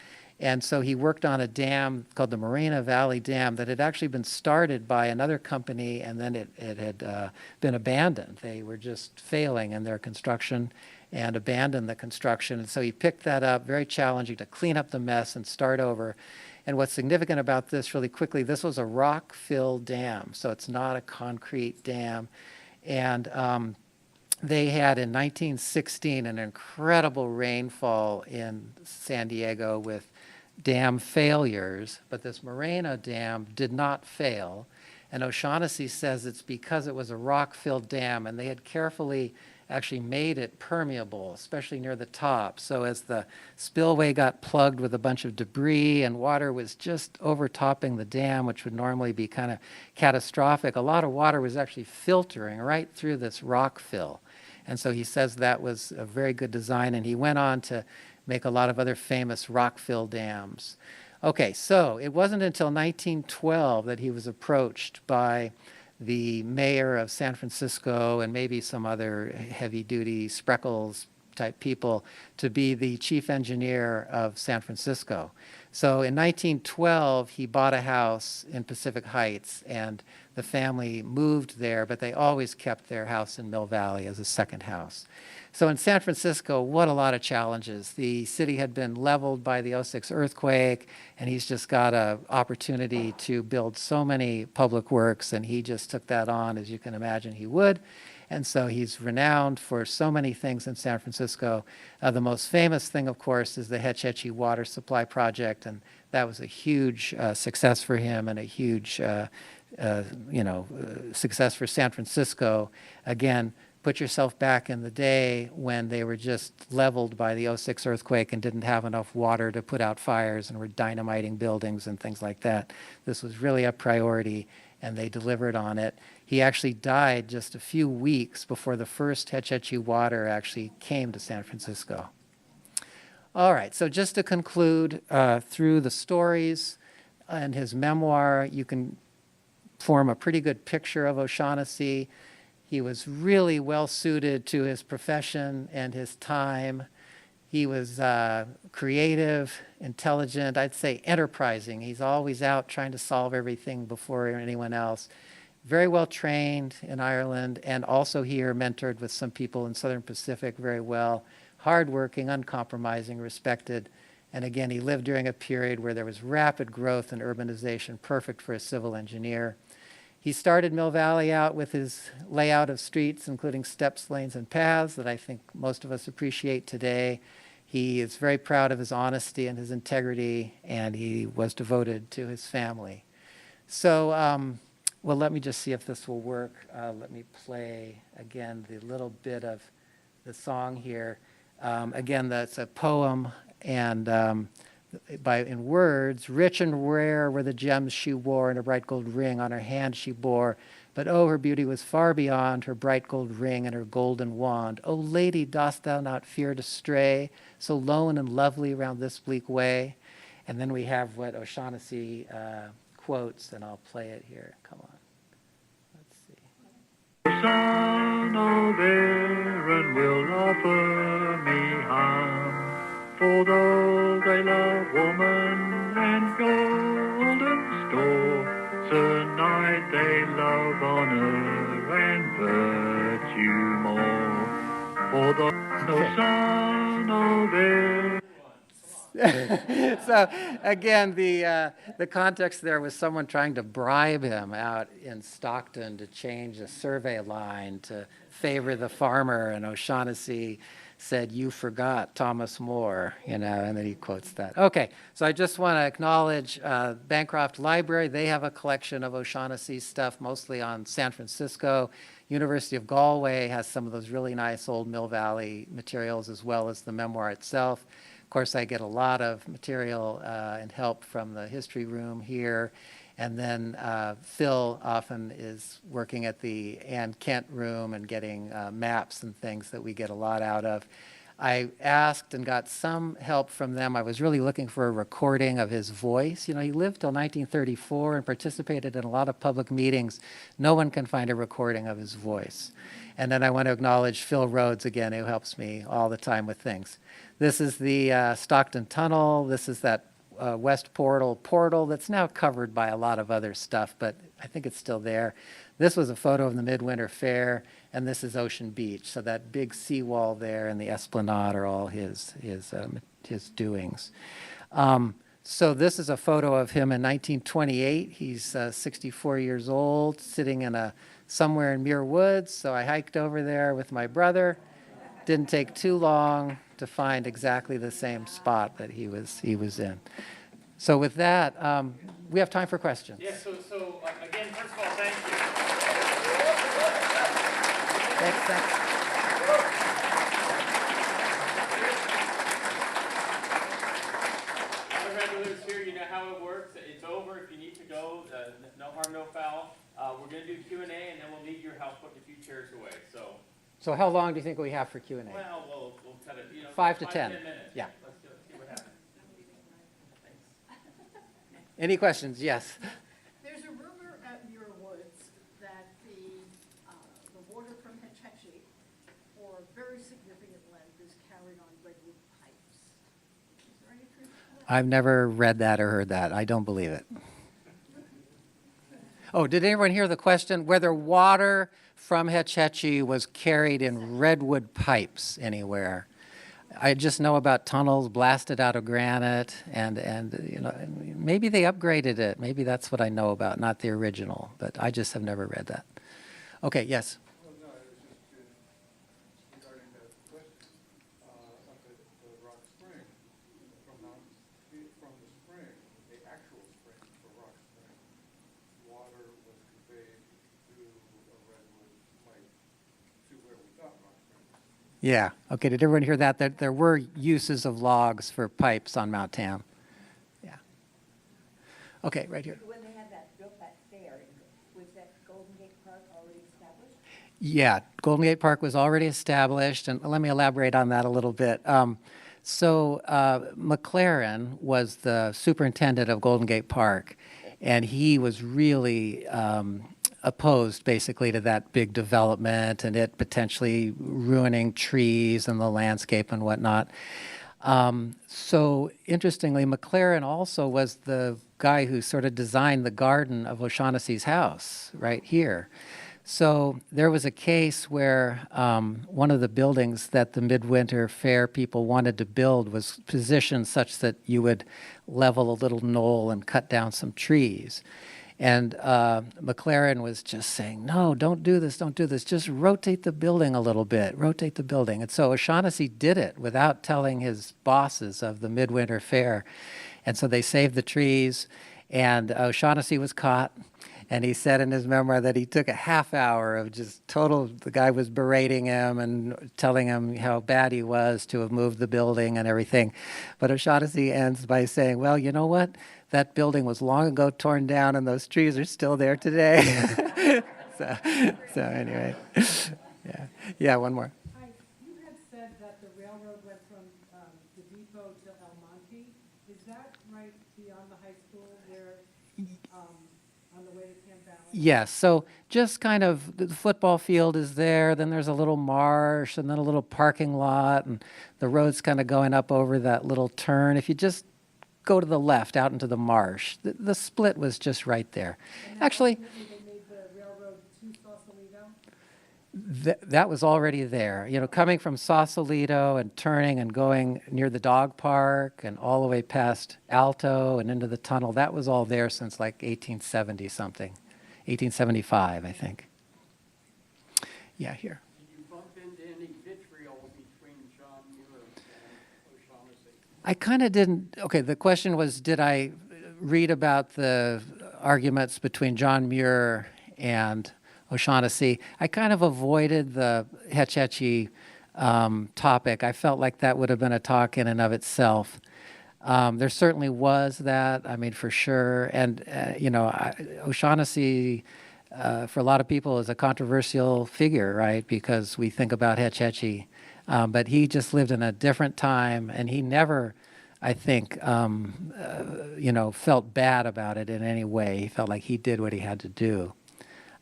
And so he worked on a dam called the Morena Valley Dam that had actually been started by another company, and then it had been abandoned. They were just failing in their construction and abandoned the construction. And so he picked that up, very challenging to clean up the mess and start over. And what's significant about this, really quickly, this was a rock-filled dam, so it's not a concrete dam. And they had in 1916 an incredible rainfall in San Diego with dam failures, but this Morena Dam did not fail. And O'Shaughnessy says it's because it was a rock-filled dam, and they had carefully actually made it permeable, especially near the top. So as the spillway got plugged with a bunch of debris and water was just overtopping the dam, which would normally be kind of catastrophic, a lot of water was actually filtering right through this rock fill. And so he says that was a very good design, and he went on to make a lot of other famous rock-fill dams. Okay, so it wasn't until 1912 that he was approached by the mayor of San Francisco and maybe some other heavy-duty Spreckles type people to be the chief engineer of San Francisco. So in 1912, he bought a house in Pacific Heights, and the family moved there, but they always kept their house in Mill Valley as a second house. So in San Francisco, what a lot of challenges. The city had been leveled by the '06 earthquake, and he's just got an opportunity to build so many public works, and he just took that on, as you can imagine he would. And so he's renowned for so many things in San Francisco. The most famous thing, of course, is the Hetch Hetchy Water Supply Project, and that was a huge success for him and a huge success for San Francisco. Again, put yourself back in the day when they were just leveled by the '06 earthquake and didn't have enough water to put out fires and were dynamiting buildings and things like that. This was really a priority, and they delivered on it. He actually died just a few weeks before the first Hetch Hetchy water actually came to San Francisco. All right, so just to conclude, through the stories and his memoir, you can form a pretty good picture of O'Shaughnessy. He was really well suited to his profession and his time. He was creative, intelligent, I'd say enterprising. He's always out trying to solve everything before anyone else. Very well trained in Ireland, and also here mentored with some people in Southern Pacific very well. Hardworking, uncompromising, respected. And again, he lived during a period where there was rapid growth and urbanization, perfect for a civil engineer. He started Mill Valley out with his layout of streets, including steps, lanes, and paths that I think most of us appreciate today. He is very proud of his honesty and his integrity, and he was devoted to his family. So, well, let me just see if this will work. Let me play again the little bit of the song here. Again, that's a poem, and in words, rich and rare were the gems she wore, and a bright gold ring on her hand she bore. But oh, her beauty was far beyond her bright gold ring and her golden wand. O lady, dost thou not fear to stray so lone and lovely round this bleak way? And then we have what O'Shaughnessy quotes, and I'll play it here. Come on. Let's see. Son of Aaron will offer me harm, for though they love woman and golden store, Sir Knight, they love honor and virtue more. For the no son of Aaron. So again, the context there was someone trying to bribe him out in Stockton to change a survey line to favor the farmer, and O'Shaughnessy said, "You forgot Thomas More," and then he quotes that. Okay, so I just want to acknowledge Bancroft Library. They have a collection of O'Shaughnessy's stuff, mostly on San Francisco. University of Galway has some of those really nice old Mill Valley materials, as well as the memoir itself. Of course, I get a lot of material and help from the history room here. And then Phil often is working at the Ann Kent room and getting maps and things that we get a lot out of. I asked and got some help from them. I was really looking for a recording of his voice. You know, he lived till 1934 and participated in a lot of public meetings. No one can find a recording of his voice. And then I want to acknowledge Phil Rhodes again, who helps me all the time with things. This is the Stockton Tunnel. This is that West portal that's now covered by a lot of other stuff, but I think it's still there. This was a photo of the Midwinter Fair, and this is Ocean Beach. So that big seawall there and the Esplanade are all his doings. So this is a photo of him in 1928. He's 64 years old, sitting in somewhere in Muir Woods. So I hiked over there with my brother. Didn't take too long to find exactly the same spot that he was in. So with that, we have time for questions. Yeah, so again, first of all, thank you. Thanks. All the regulars here, you know how it works. It's over. If you need to go, no harm, no foul. We're going to do Q&A, and then we'll need your help putting a few chairs away. So how long do you think we have for Q&A? Well, we'll cut it, 5 to 10. 10 minutes. Yeah. Let's do it, see what happens. Thanks. Any questions? Yes. There's a rumor at Muir Woods that the water from Hetchy, for a very significant length, is carried on redwood pipes. Is there any truth to that? I've never read that or heard that. I don't believe it. Oh, did anyone hear the question? Whether water from Hetch Hetchy was carried in redwood pipes anywhere? I just know about tunnels blasted out of granite, and maybe they upgraded it. Maybe that's what I know about, not the original. But I just have never read that. Okay, yes. Well, no, it was just regarding that question up at the Rock Spring, from the spring, the actual spring for Rock Spring, water was conveyed through a redwood pipe to where we thought Rock Spring was. Yeah. Okay, did everyone hear that? There were uses of logs for pipes on Mount Tam. Yeah. Okay, right here. When they had built that fair, was that Golden Gate Park already established? Yeah, Golden Gate Park was already established, and let me elaborate on that a little bit. So McLaren was the superintendent of Golden Gate Park, and he was really opposed basically to that big development and it potentially ruining trees and the landscape and whatnot. So interestingly, McLaren also was the guy who sort of designed the garden of O'Shaughnessy's house right here. So there was a case where one of the buildings that the Midwinter Fair people wanted to build was positioned such that you would level a little knoll and cut down some trees. And McLaren was just saying, no, don't do this, just rotate the building a little bit, rotate the building. And so O'Shaughnessy did it without telling his bosses of the Midwinter Fair. And so they saved the trees. And O'Shaughnessy was caught. And he said in his memoir that he took a half hour of just total, the guy was berating him and telling him how bad he was to have moved the building and everything. But O'Shaughnessy ends by saying, well, you know what? That building was long ago torn down and those trees are still there today. so anyway, yeah, one more. Hi, you had said that the railroad went from the depot to El Monte. Is that right beyond the high school where, on the way to Camp Valley? Yes, so just kind of the football field is there, then there's a little marsh and then a little parking lot and the road's kind of going up over that little turn. If you just go to the left out into the marsh, the split was just right there. And then Actually, ultimately they made the railroad to Sausalito? that was already there. You know, coming from Sausalito and turning and going near the dog park and all the way past Alto and into the tunnel, that was all there since like 1870 something, 1875, I think. Yeah, here. Did you bump into any vitriol between John Muir and O'Shaughnessy? I kind of didn't. Okay, the question was, did I read about the arguments between John Muir and O'Shaughnessy? I kind of avoided the Hetch Hetchy topic. I felt like that would have been a talk in and of itself. There certainly was that, I mean, for sure. And, O'Shaughnessy, for a lot of people, is a controversial figure, right? Because we think about Hetch Hetchy. But he just lived in a different time, and he never, I think, felt bad about it in any way. He felt like he did what he had to do.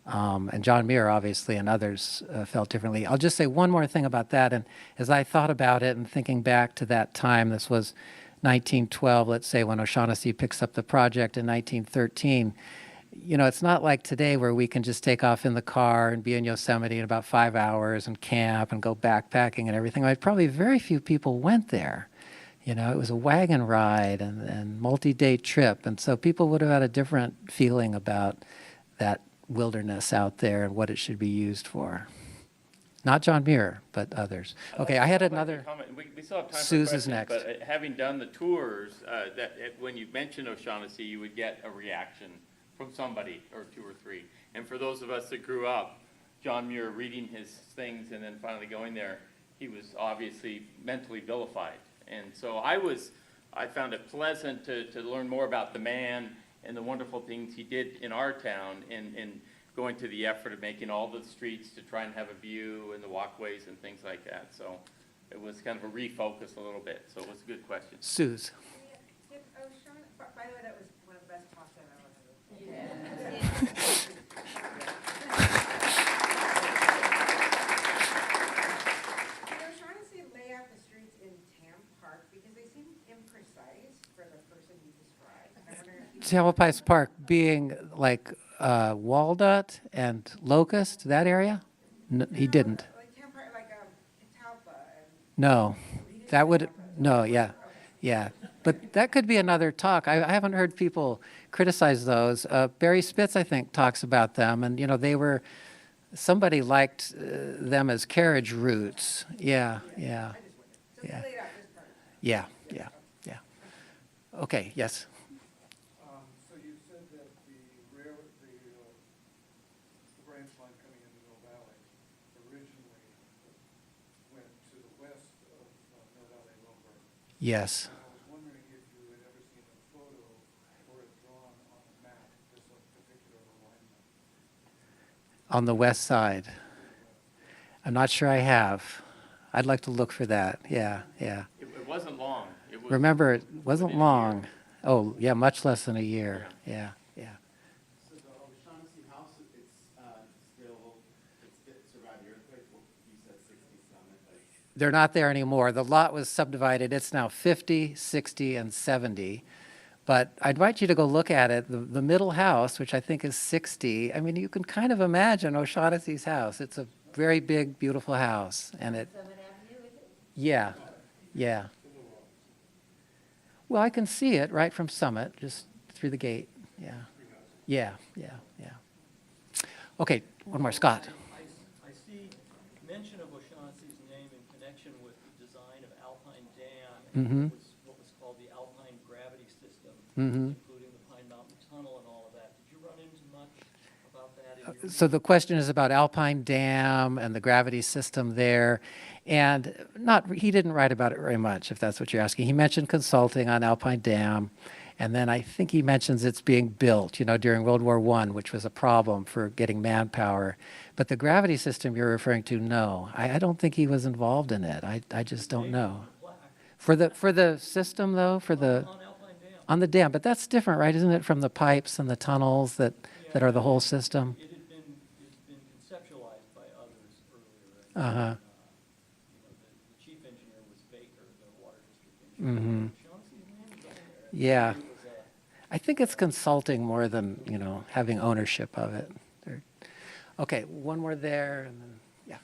And John Muir, obviously, and others felt differently. I'll just say one more thing about that. And as I thought about it and thinking back to that time, this was 1912, let's say, when O'Shaughnessy picks up the project in 1913. You know, it's not like today where we can just take off in the car and be in Yosemite in about 5 hours and camp and go backpacking and everything. Probably very few people went there. You know, it was a wagon ride and multi-day trip. And so people would have had a different feeling about that wilderness out there and what it should be used for. Not John Muir, but others. Okay, I had another. Comment. We still have time Suze for is questions, next. but having done the tours, when you mentioned O'Shaughnessy, you would get a reaction from somebody or two or three. And for those of us that grew up, John Muir reading his things and then finally going there, he was obviously mentally vilified. And so I found it pleasant to learn more about the man and the wonderful things he did in our town and going to the effort of making all the streets to try and have a view and the walkways and things like that. So it was kind of a refocus a little bit. So it was a good question. Suze. Did O'Shaughnessy, by the way, that was one of the best talks I've ever heard. Did O'Shaughnessy lay out the streets in Tam Park? Because they seem imprecise for the person you described. I wonder if you Tamalpais Park being like Walnut and Locust, that area? No, he didn't. like Tam Park, like Catalpa and No, that would, no, yeah. But that could be another talk. I haven't heard people criticize those. Barry Spitz, I think, talks about them. And, somebody liked them as carriage routes. Yeah. so they laid out this part. Yeah. Okay, yes. So you said that the branch line coming into Mill Valley originally went to the west of Mill Valley Lumber. Yes. I was wondering if you had ever seen a photo or it drawn on a map, this particular alignment. On the west side. I'm not sure I have. I'd like to look for that. Yeah. It wasn't long. It was Remember, it wasn't within a year. long. Oh, yeah, much less than a year. Yeah. So the O'Shaughnessy house, it survived the earthquake, you said 60-some, but They're not there anymore. The lot was subdivided. It's now 50, 60, and 70. But I'd invite you to go look at it. The middle house, which I think is 60, I mean, you can kind of imagine O'Shaughnessy's house. It's a very big, beautiful house. And it, Summit Avenue, is it? yeah. Well, I can see it right from Summit, just through the gate. Yeah. Okay, one more. Scott. I see mention of O'Shaughnessy's name in connection with the design of Alpine Dam and what was called the Alpine Gravity System, including the Pine Mountain So the question is about Alpine Dam and the gravity system there. And he didn't write about it very much, if that's what you're asking. He mentioned consulting on Alpine Dam. And then I think he mentions it's being built, during World War I, which was a problem for getting manpower. But the gravity system you're referring to, no. I don't think he was involved in it. I just don't know. For the system, though, On Alpine Dam. on the dam, but that's different, right? Isn't it, from the pipes and the tunnels that are the whole system? It's been conceptualized by others earlier. Uh-huh. The chief engineer was Baker, the water district engineer. Mm-hmm. Shaughnessy's name is on there. Yeah. It was, I think it's consulting more than, having ownership of it. Okay, one more there, and then, yeah.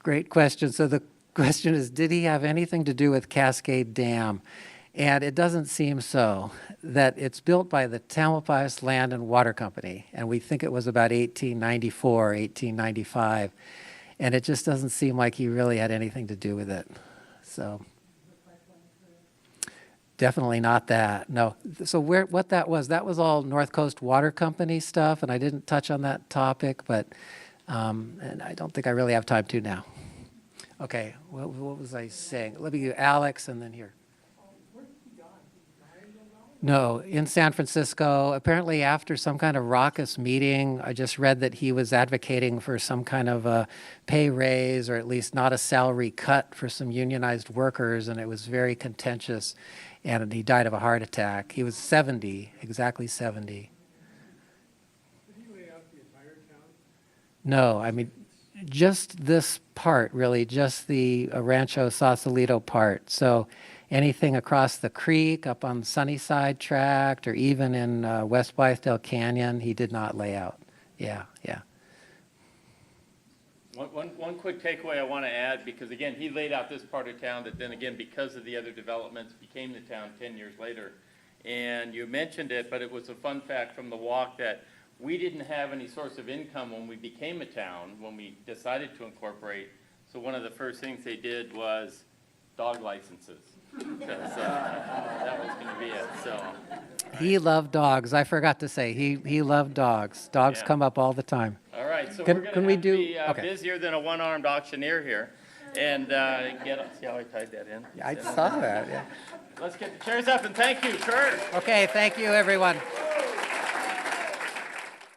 Great question. So the question is, did he have anything to do with Cascade Dam? And it doesn't seem so. That it's built by the Tamalpais Land and Water Company, and we think it was about 1894, 1895, and it just doesn't seem like he really had anything to do with it. So definitely not that. No. So what that was all North Coast Water Company stuff, and I didn't touch on that topic, but and I don't think I really have time to now. Okay, what was I saying? Let me do Alex and then here. No, in San Francisco. Apparently after some kind of raucous meeting, I just read that he was advocating for some kind of a pay raise or at least not a salary cut for some unionized workers, and it was very contentious, and he died of a heart attack. He was 70, exactly 70. Did he lay out the entire town? No, I mean, just this part, really, just the Rancho Sausalito part. So anything across the creek, up on Sunnyside Tract, or even in West Blythedale Canyon, he did not lay out. Yeah. One quick takeaway I want to add, because again, he laid out this part of town that then again, because of the other developments, became the town 10 years later. And you mentioned it, but it was a fun fact from the walk that we didn't have any source of income when we became a town, when we decided to incorporate. So one of the first things they did was dog licenses. Because that was going to be it. So He loved dogs. I forgot to say, he loved dogs. Dogs Yeah. come up all the time. all right, so Can- we're going can to we have do- to be okay. busier than a one-armed auctioneer here, and see how I tied that in. I saw that, yeah. Let's get the chairs up and thank you, Curt. Okay, thank you, everyone.